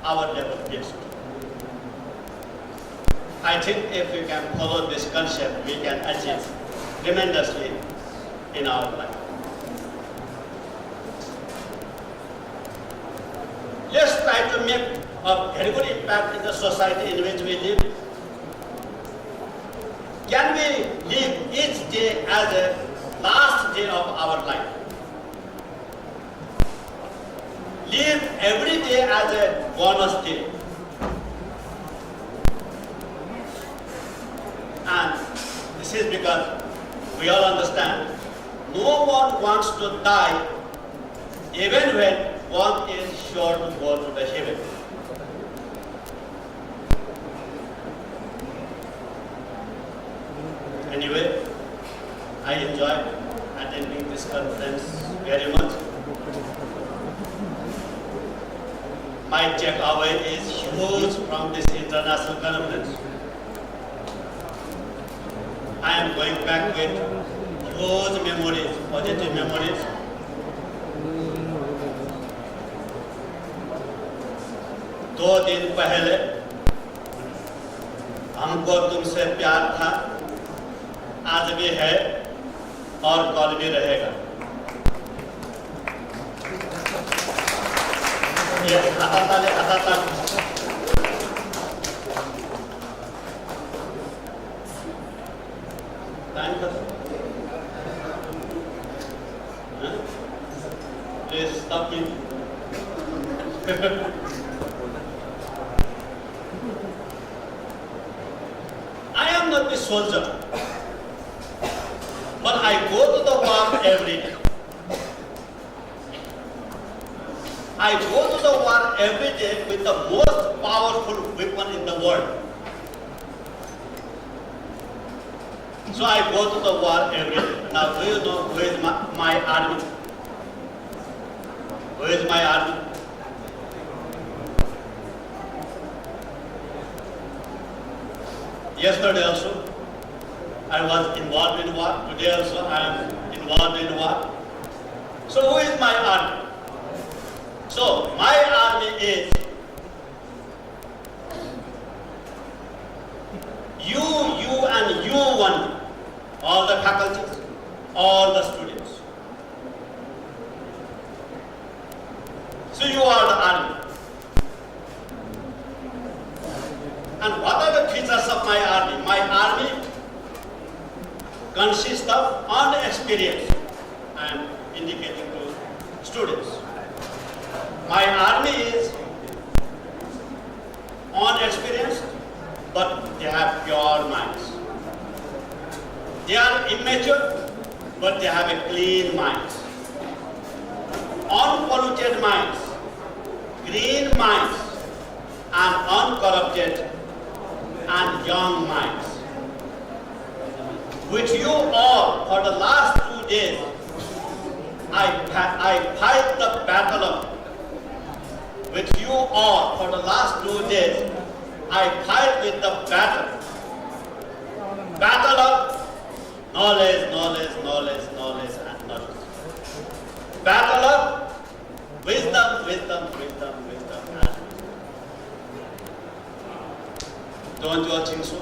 our level best. I think if we can follow this concept, we can achieve tremendously in our life. Let's try to make a very good impact in the society in which we live. Can we live each day as a last day of our life? Live every day as a bonus day. And this is because we all understand no one wants to die even when one is sure to go to the heaven. Anyway, I enjoyed attending this conference very much. My takeaway is huge from this international conference. I am going back with huge memories, positive memories. दो दिन पहले हमको तुमसे प्यार था, आज भी है और कल भी रहेगा। ये आता टाइम का please stop me. I am not a soldier, but I go to the war every day. I go to the war every day with the most powerful weapon in the world. So I go to the war every day. Now, do you know who is my army? Who is my army? Yesterday also, I was involved in war. Today also, I am involved in war. So who is my army? So my army is you and you one, all the faculties, all the students. So you are the army. And what are the features of my army? My army consists of earned experience. I am indicating to students. My army is unexperienced, but they have pure minds. They are immature, but they have a clean minds. Unpolluted minds, green minds, and uncorrupted and young minds. With you all, for the last 2 days, I fight the battle of. With you all, for the last 2 days, I fight with the battle. Battle of knowledge, knowledge, knowledge, knowledge, and knowledge. Battle of wisdom, wisdom, wisdom, wisdom, and wisdom. Don't you all think so?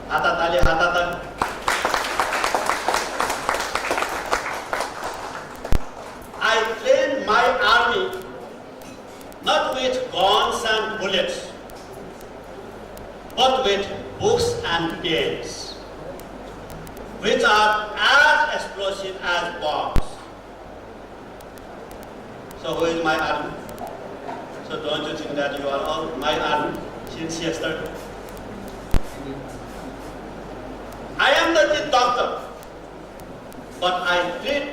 Hatatali, hatatali. I train my army not with guns and bullets, but with books and pens, which are as explosive as bombs. So who is my army? So don't you think that you are all my army since yesterday? I am not the doctor, but I treat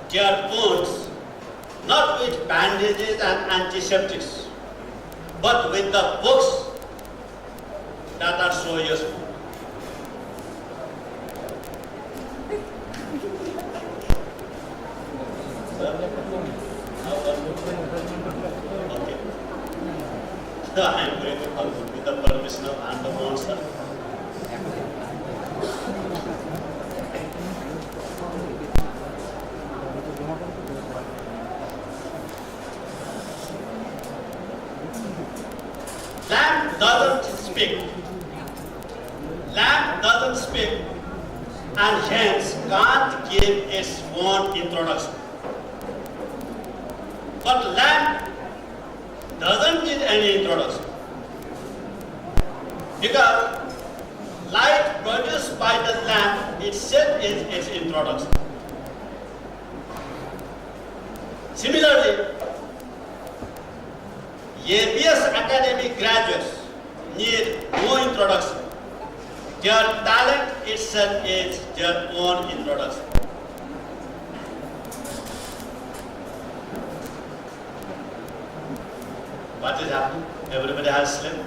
their wounds not with bandages and antiseptics, but with the books that are so useful. Okay. I am going to conclude with the permission of and the monster. Lamb doesn't speak. Lamb doesn't speak and hence can't give its own introduction. But lamp doesn't need any introduction because light produced by the lamp itself is its introduction. Similarly, ABS academic graduates need no introduction. Their talent itself is their own introduction. What is happening? Everybody has slept.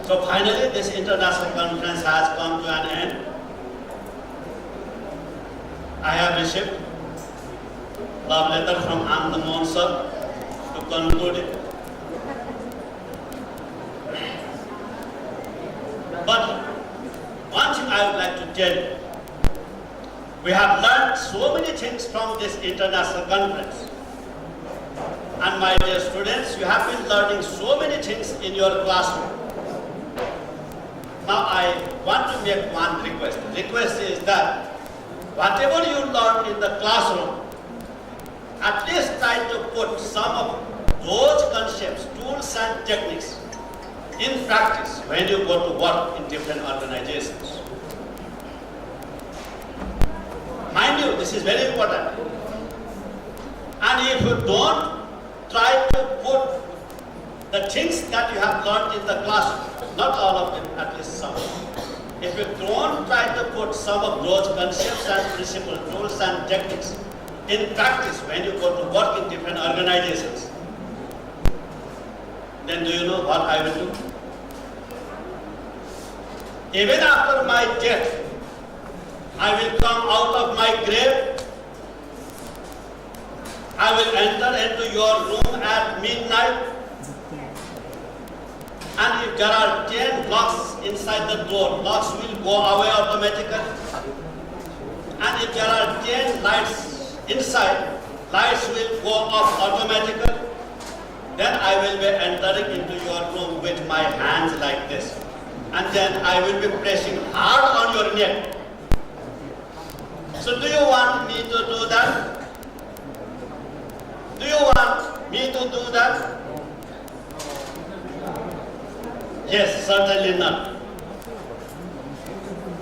So finally, this international conference has come to an end. I have received love letter from Andaman sir to conclude it. But one thing I would like to tell you, we have learned so many things from this international conference. And my dear students, you have been learning so many things in your classroom. Now I want to make one request. The request is that whatever you learned in the classroom, at least try to put some of those concepts, tools and techniques in practice when you go to work in different organizations. Mind you, this is very important. And if you don't try to put the things that you have learned in the classroom, not all of them, at least some. If you don't try to put some of those concepts and principles, tools and techniques in practice when you go to work in different organizations, then do you know what I will do? Even after my death, I will come out of my grave. I will enter into your room at midnight. And if there are 10 locks inside the door, locks will go away automatically. And if there are 10 lights inside, lights will go off automatically. Then I will be entering into your room with my hands like this. And then I will be pressing hard on your neck. So do you want me to do that? Do you want me to do that? Yes, certainly not.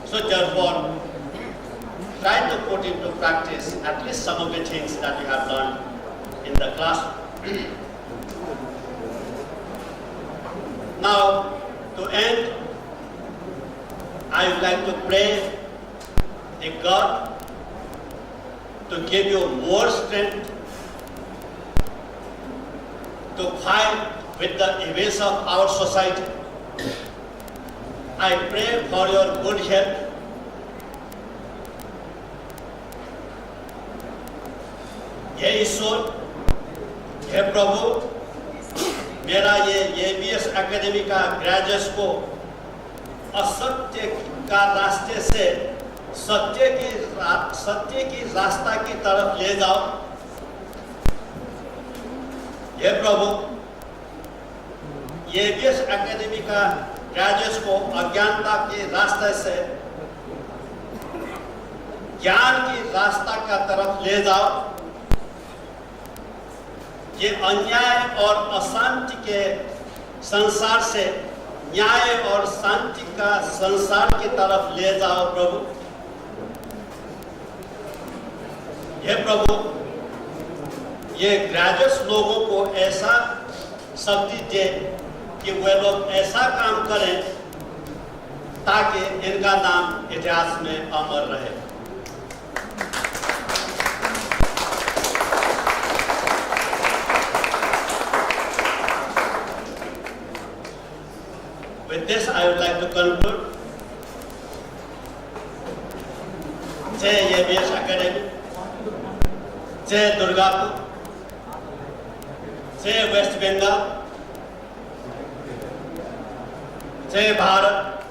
So therefore, try to put into practice at least some of the things that you have learned in the classroom. Now, to end, I would like to pray to God to give you more strength to fight with the evils of our society. I pray for your good health. हे ईश्वर, हे प्रभु, मेरा ये ABS academy का graduates को असत्य का रास्ते से सत्य की रास्ता की तरफ ले जाओ। हे प्रभु, ABS एकेडमी का ग्रेजुएट्स को अज्ञानता के रास्ते से ज्ञान की रास्ता का तरफ ले जाओ। ये अन्याय और अशांति के संसार से न्याय और शांति का संसार की तरफ ले जाओ प्रभु। हे प्रभु, ये ग्रेजुएट्स लोगों को ऐसा शक्ति दे कि वे लोग ऐसा काम करें ताकि इनका नाम इतिहास में अमर रहे। With this, I would like to conclude. Jai ABS Academy, Jai Durgapur, Jai West Bengal, Jai Bharat,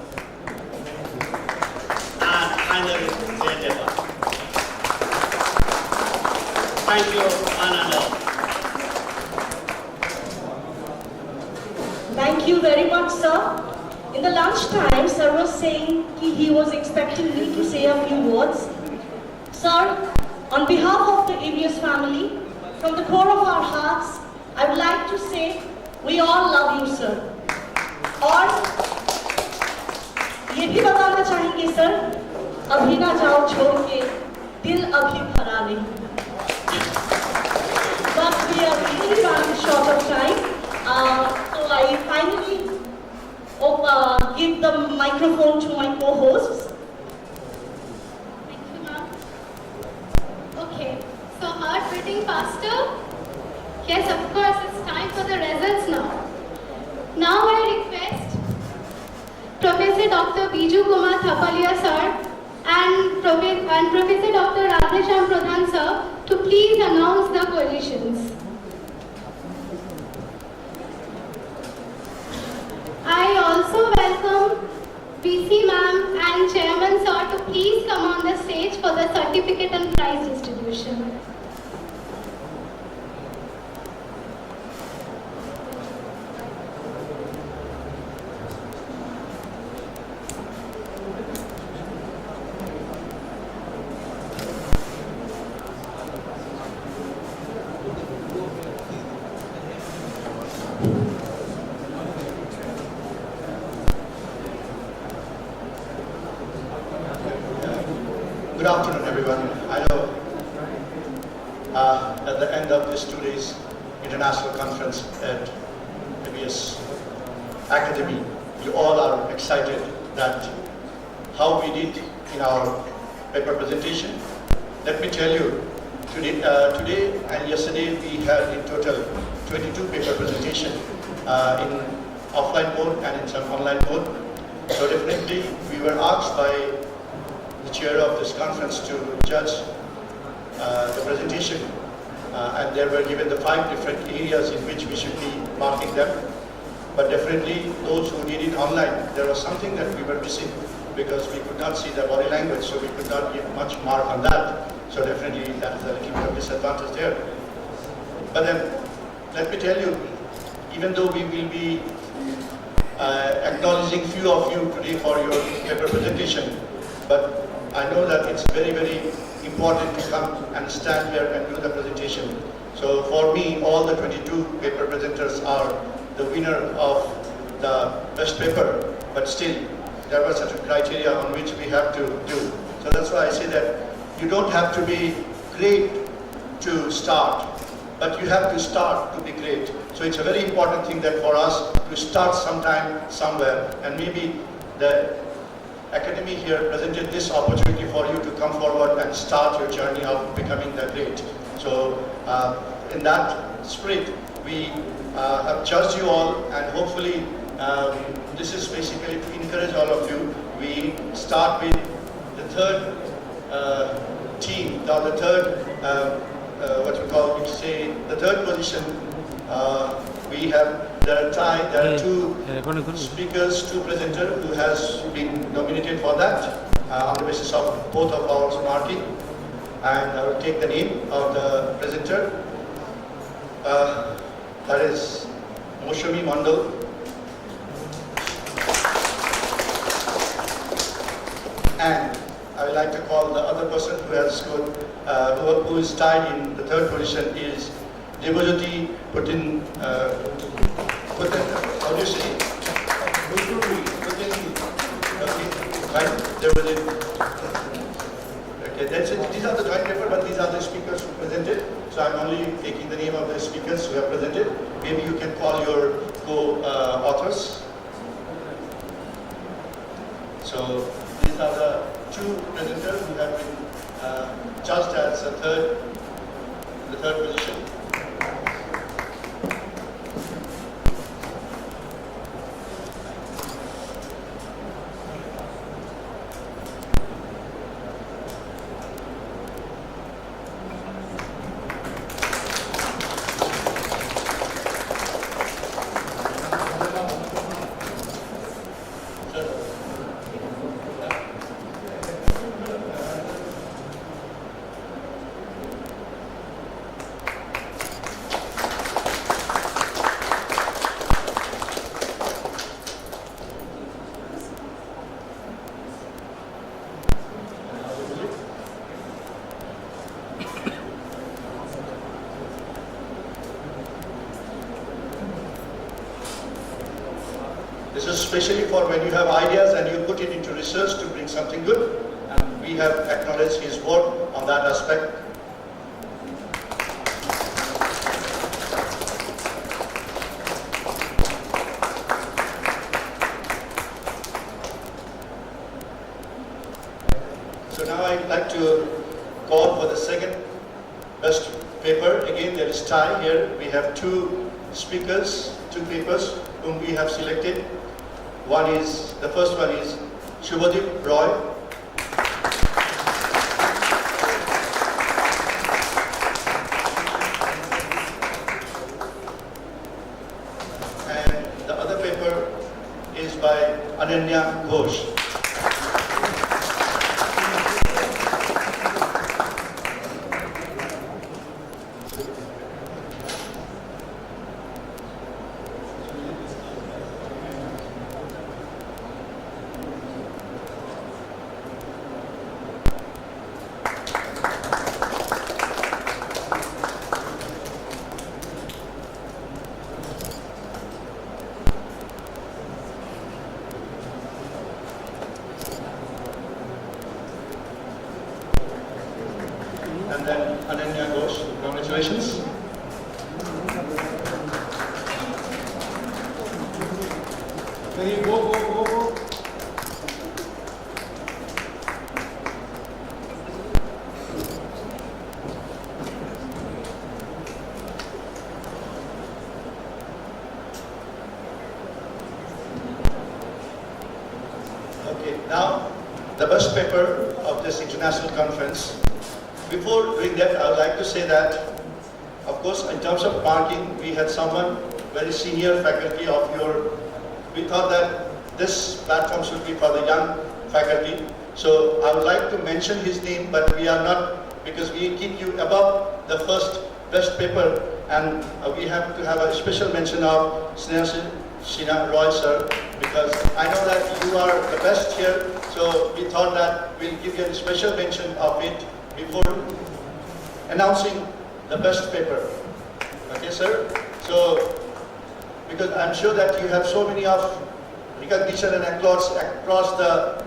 and finally Jai Nepal. Thank you, one and all. Thank you very much, sir. In the lunch time, sir was saying he was expecting me to say a few words. Sir, on behalf of the ABS family, from the core of our hearts, I would like to say we all love you, sir. और ये भी बताना चाहेंगे, sir, अभी ना जाओ छोड़ के, दिल अभी भरा नहीं. But we are really running short of time. So I finally give the microphone to my co-hosts. Thank you, ma'am. Okay, so heart beating faster? Yes, of course, it's time for the results now. Now I request Professor Dr. Biju Kumar Thapalia sir and Professor Dr. Radhesham Pradhan sir to please announce the coalitions. I also welcome VC ma'am and Chairman sir to please come on the stage for the certificate and prize distribution. Good afternoon, everyone. I know at the end of this 2 days international conference at ABS Academy, you all are excited that how we did in our paper presentation. Let me tell you, today and yesterday we had in total 22 paper presentation in offline mode and in some online mode. So definitely we were asked by the chair of this conference to judge the presentation and they were given the 5 different areas in which we should be marking them. But definitely those who did it online, there was something that we were missing because we could not see the body language, so we could not give much mark on that. So definitely that is a little bit of disadvantage there. But then let me tell you, even though we will be acknowledging few of you today for your paper presentation, but I know that it's very, very important to come and stand here and do the presentation. So for me, all the 22 paper presenters are the winner of the best paper, but still there were certain criteria on which we have to do. So that's why I say that you don't have to be great to start, but you have to start to be great. So it's a very important thing that for us to start sometime, somewhere, and maybe the Academy here presented this opportunity for you to come forward and start your journey of becoming the great. So in that spirit, we have judged you all, and hopefully this is basically to encourage all of you. We start with the third team, the third, what we call, we say, the third position. There are 2 speakers, 2 presenters who has been nominated for that on the basis of both of our marking. And I will take the name of the presenter. That is Moshami Mandal. And I would like to call the other person who has scored, who is tied in the third position is Devajyoti Putin. How do you say? Right? Okay, that's it. These are the joint paper, but these are the speakers who presented. So I'm only taking the name of the speakers who have presented. Maybe you can call your co-authors. So these are the 2 presenters who have been judged as the third position. especially for when you have ideas and you put it into research to bring something good. And we have acknowledged his work on that aspect. So now I'd like to call for the second best paper. Again, there is tie here. We have two speakers, two papers whom we have selected. The first one is Shubhadeep Roy. And the other paper is by Ananya Ghosh. And then Ananya Ghosh, congratulations. Can you go. Okay, now the best paper of this international conference. Before doing that, I would like to say that, of course, in terms of marking, we had someone very senior faculty of your. We thought that this platform should be for the young faculty. So I would like to mention his name, but we are not, because we keep you above the first best paper, and we have to have a special mention of Shina Roy sir, because I know that you are the best here. So we thought that we'll give you a special mention of it before announcing the best paper. Okay, sir? So, because I'm sure that you have so many of recognition and accolades across the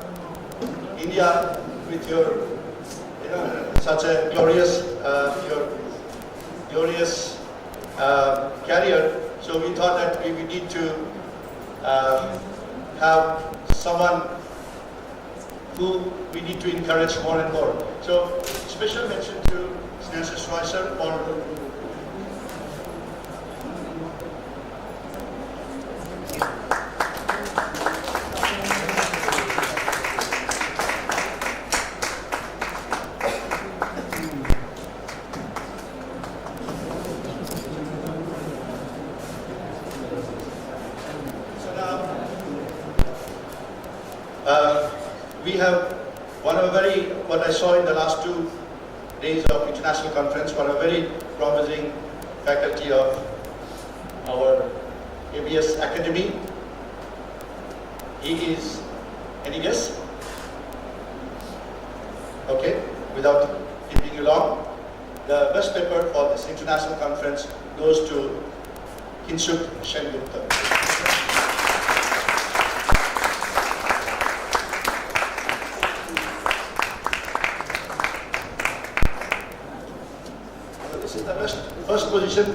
India with your, such a glorious, career. So we thought that we need to have someone who we need to encourage more and more. So, special mention to Sneha Roy sir for we have what I saw in the last 2 days of international conference, one of very promising faculty of our ABS Academy. He is, any guess? Okay, without keeping you long, the best paper for this international conference goes to Kinshuk Sengupta. This is the first position,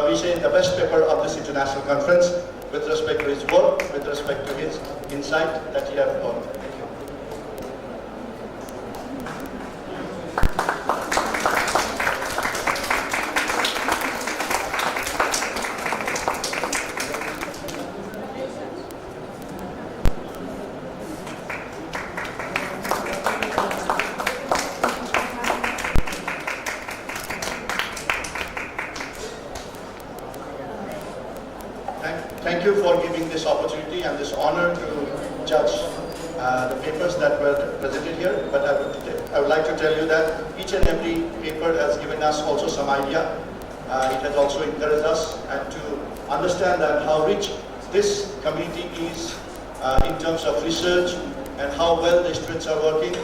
we say the best paper of this international conference with respect to his work, with respect to his insight that he has got. Thank you. Thank you for giving this opportunity and this honor to judge the papers that were presented here. But I would like to tell you that each and every paper has given us also some idea. It has also encouraged us and to understand that how rich this community is in terms of research and how well the students are working.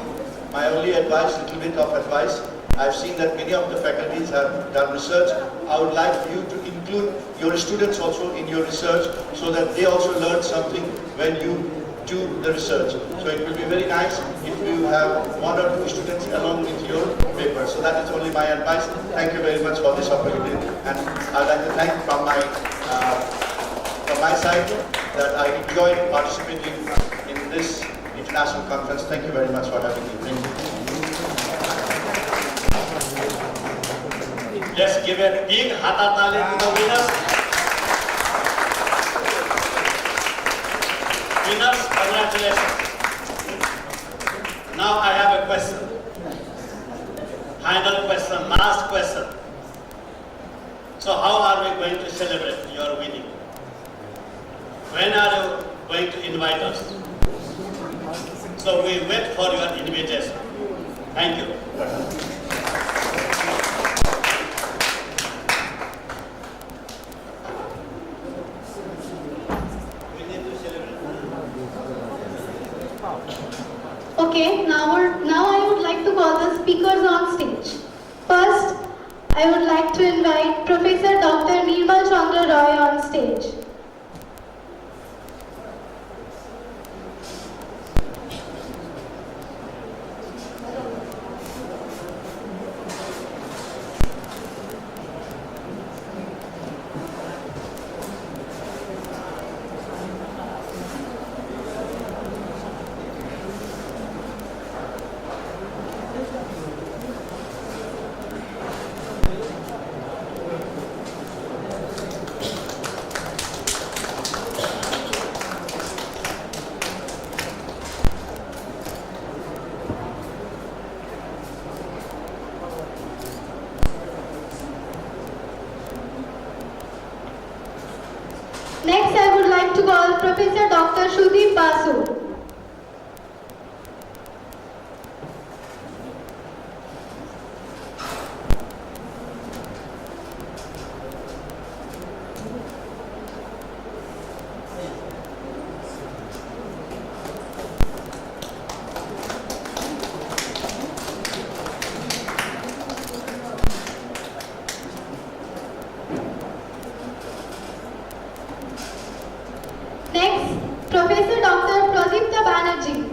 My only advice, little bit of advice, I've seen that many of the faculties have done research. I would like you to include your students also in your research so that they also learn something when you do the research. So it will be very nice if you have 1 or 2 students along with your paper. So that is only my advice. Thank you very much for this opportunity, and I'd like to thank from my side that I enjoyed participating in this international conference. Thank you very much for having me. Thank you. Let's give a big hatatali to the winners. Winners, congratulations. Now I have a question. Final question, last question. So how are we going to celebrate your winning? When are you going to invite us? So we wait for your invitation. Thank you. Okay, now I would like to call the speakers on stage. First, I would like to invite Professor Dr. Nirmal Chandra Roy on stage. Next, I would like to call Professor Dr. Shudip Basu. Next, Professor Dr. Pradipta Banerjee.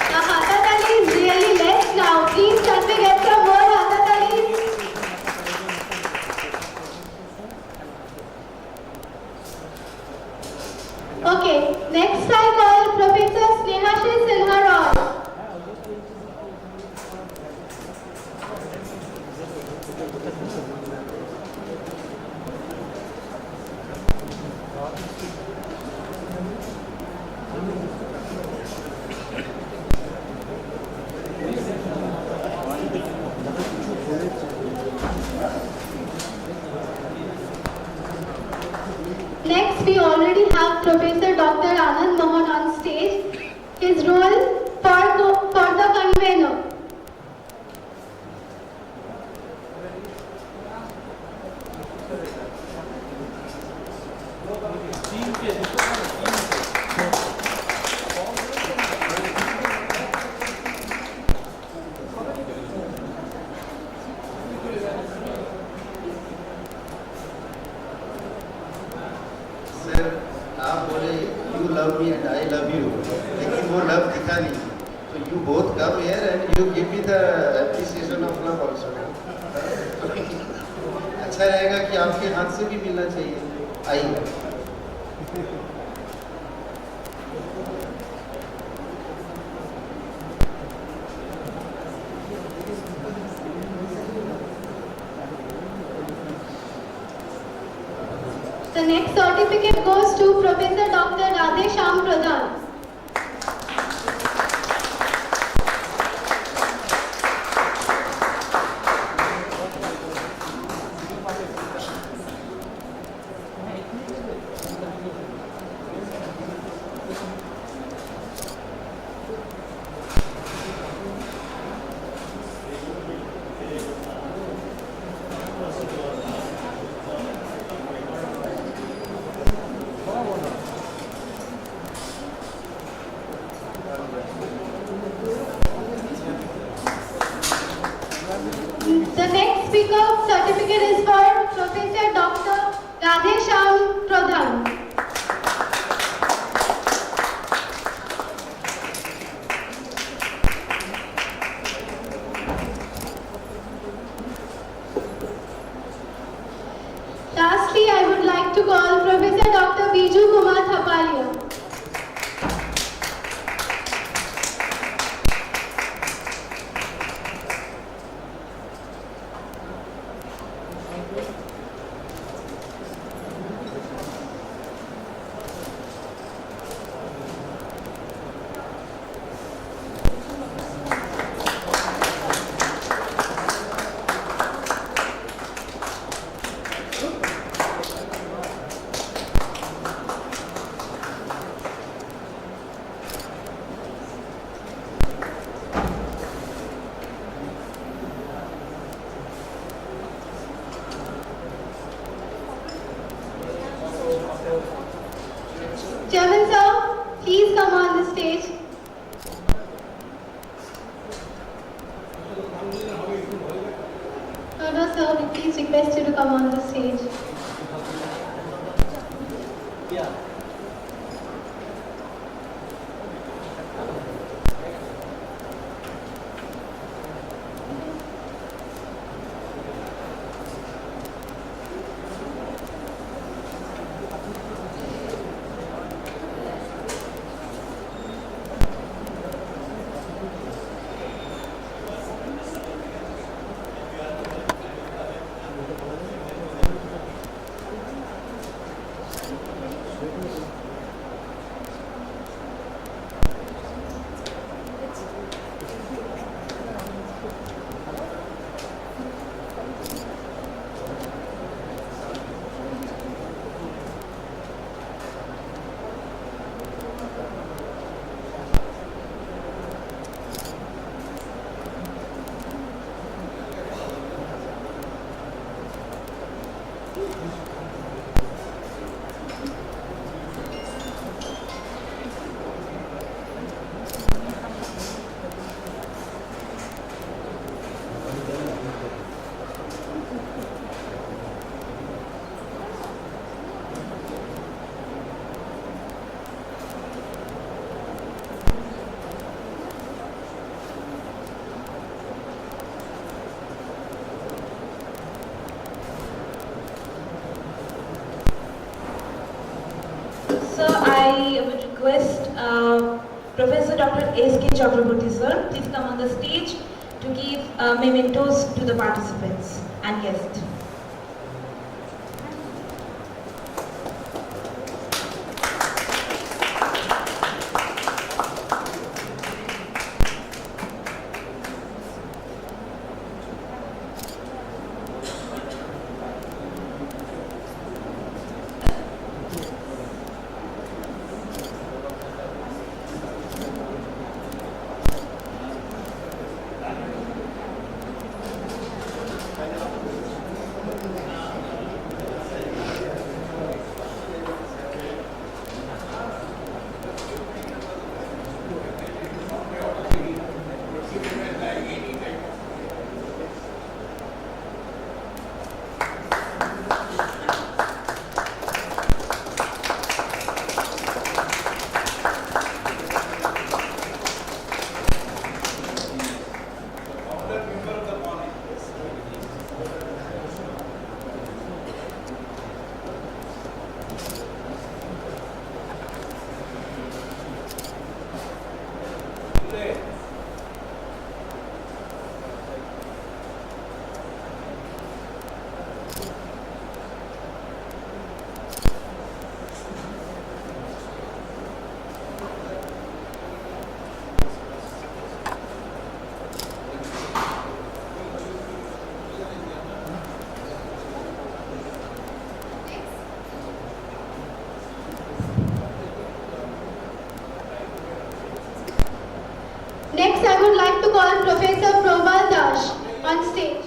The Hatatali is really less now. Please, can we get some more Hatatalis? Okay, next I call Professor Snehashri Sinha Roy. Next, we already have Professor Dr. Anand Mohan on stage. His role for the convener. Sir आप बोले you love me and I love you, लेकिन वो love दिखा नहीं, तो you both come here and you give me the appreciation of love also. अच्छा रहेगा कि आपके हाथ से भी मिलना चाहिए। आइए। The next certificate goes to Professor Dr. Radhe Shyam Pradhan. speaker certificate is for Professor Dr. Radhesham Pradhan. Lastly, I would like to call Professor Dr. Biju Kumar Thapalia. Chairman sir, please come on the stage. No, sir, we please request you to come on the stage. So I would request Professor Dr. S.K. Chakraborty sir, please come on the stage to give mementos to the participants and guests. Next, I would like to call Professor Probal Dash on stage.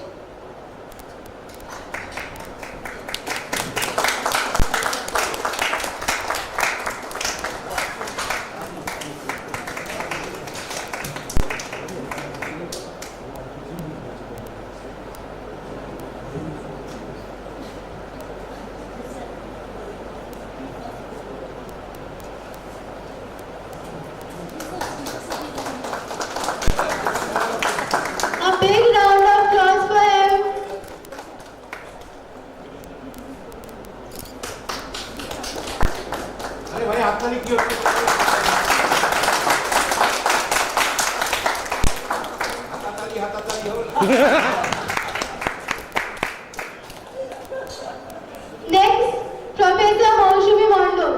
Next, Professor Maushumi Mondo.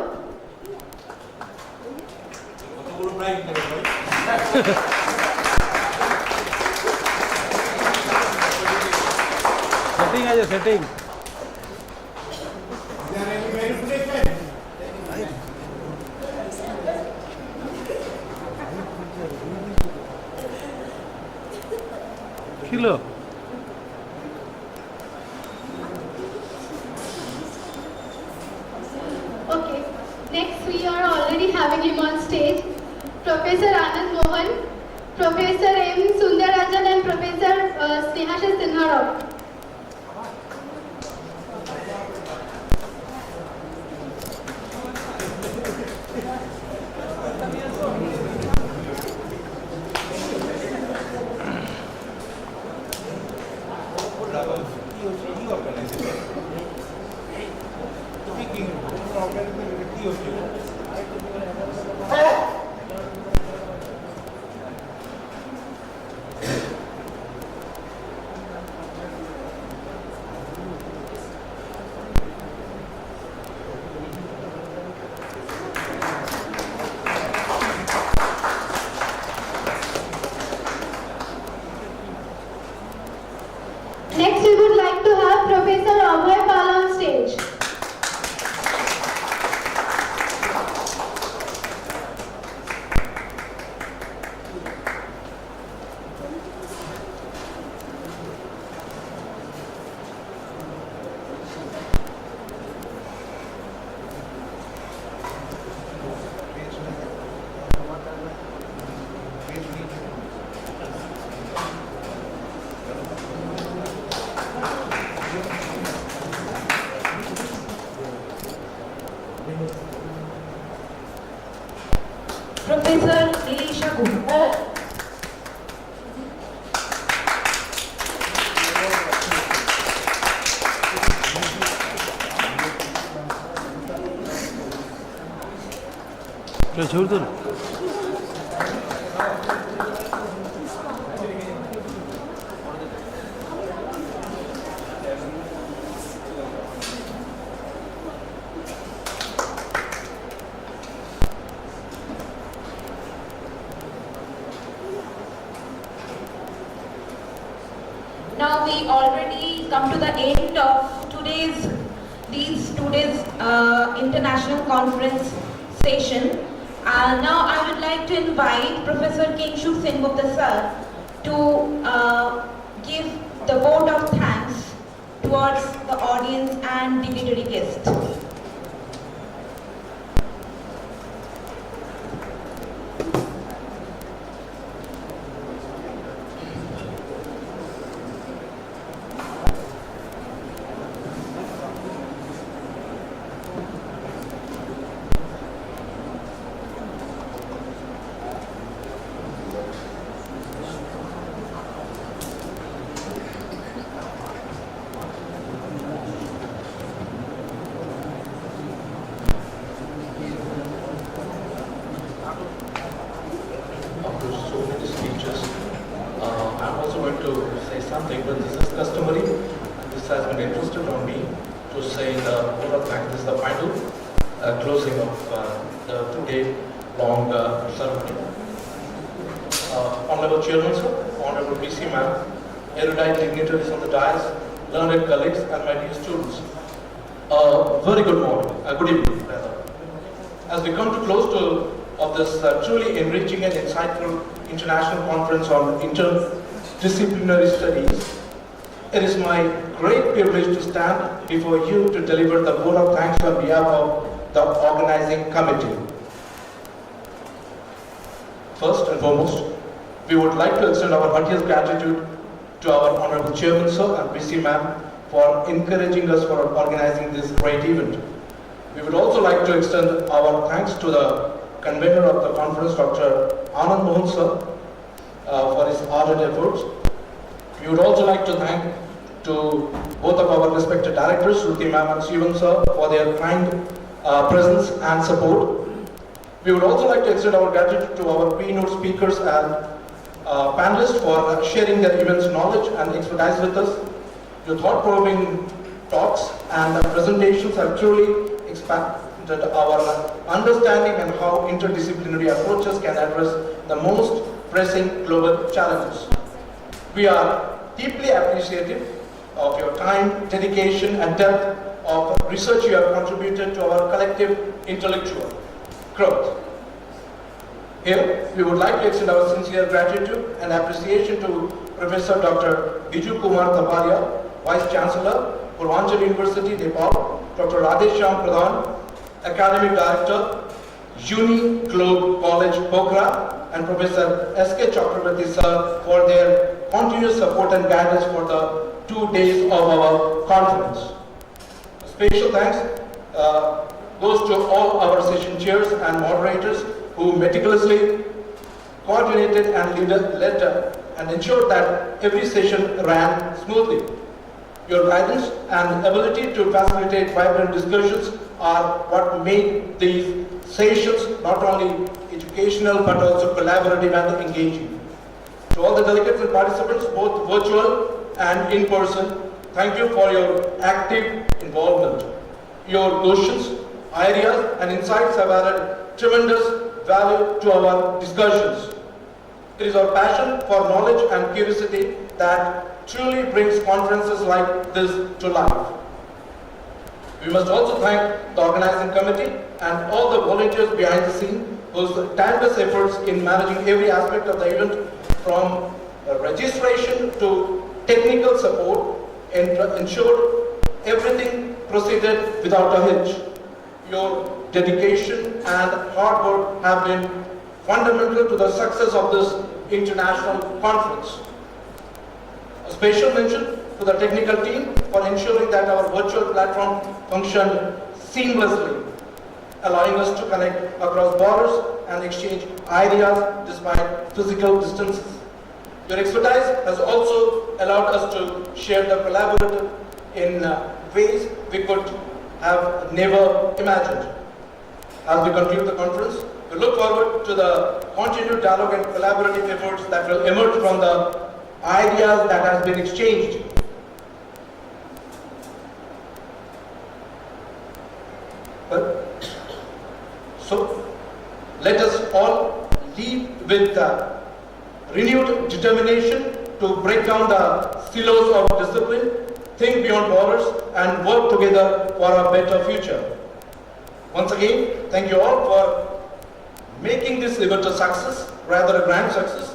Setting আছে setting kilo Okay. Next, we are already having him on stage. Professor Anand Mohan, Professor M. Sundarajan, and Professor Snehasha Sinharao. Next, we would like to have Professor Abhay Pal on stage. Professor Nilisha Gupta. छोड़ दो Now we already come to the end of today's international conference session. Now I would like to invite Professor Kingshu Sengupta sir to give the vote of thanks towards the audience and dignitary guests. After so many speeches, I'm also going to say something, but this is customary. This has been entrusted on me to say the vote of thanks. This is the final closing of the two-day-long ceremony. Honorable Chairman, sir, Honorable PC ma'am, erudite dignitaries on the dais, learned colleagues, and my dear students. Very good morning, good evening, rather. As we come to close of this truly enriching and insightful international conference on interdisciplinary studies, it is my great privilege to stand before you to deliver the vote of thanks on behalf of the organizing committee. First and foremost, we would like to extend our heartiest gratitude to our Honorable Chairman Sir and VC Ma'am for encouraging us for organizing this great event. We would also like to extend our thanks to the convener of the conference, Dr. Anand Mohan Sir, for his ardent efforts. We would also like to thank to both of our respected directors, Shruti Ma'am and Sivan Sir, for their kind presence and support. We would also like to extend our gratitude to our keynote speakers and panelists for sharing their immense knowledge and expertise with us. Your thought-provoking talks and presentations have truly expanded our understanding and how interdisciplinary approaches can address the most pressing global challenges. We are deeply appreciative of your time, dedication, and depth of research you have contributed to our collective intellectual growth. Here, we would like to extend our sincere gratitude and appreciation to Professor Dr. Biju Kumar Taparia, Vice Chancellor, Purvanchal University, Nepal, Dr. Radheshyam Pradhan, Academic Director, Uni Globe College, Pokhara, and Professor S.K. Chakravarti sir for their continuous support and guidance for the 2 days of our conference. A special thanks goes to all our session chairs and moderators who meticulously coordinated and led and ensured that every session ran smoothly. Your guidance and ability to facilitate vibrant discussions are what made these sessions not only educational but also collaborative and engaging. To all the delegates and participants, both virtual and in person, thank you for your active involvement. Your questions, ideas and insights have added tremendous value to our discussions. It is our passion for knowledge and curiosity that truly brings conferences like this to life. We must also thank the organizing committee and all the volunteers behind the scene whose tireless efforts in managing every aspect of the event, from registration to technical support, ensured everything proceeded without a hitch. Your dedication and hard work have been fundamental to the success of this international conference. A special mention to the technical team for ensuring that our virtual platform functioned seamlessly, allowing us to connect across borders and exchange ideas despite physical distances. Your expertise has also allowed us to share the collaborative in ways we could have never imagined. As we conclude the conference, we look forward to the continued dialogue and collaborative efforts that will emerge from the ideas that have been exchanged. So, let us all leave with renewed determination to break down the silos of discipline, think beyond borders, and work together for a better future. Once again, thank you all for making this event a success, rather a grand success.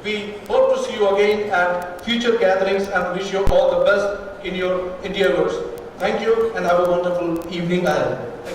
We hope to see you again at future gatherings and wish you all the best in your endeavors. Thank you and have a wonderful evening ahead. Thank you.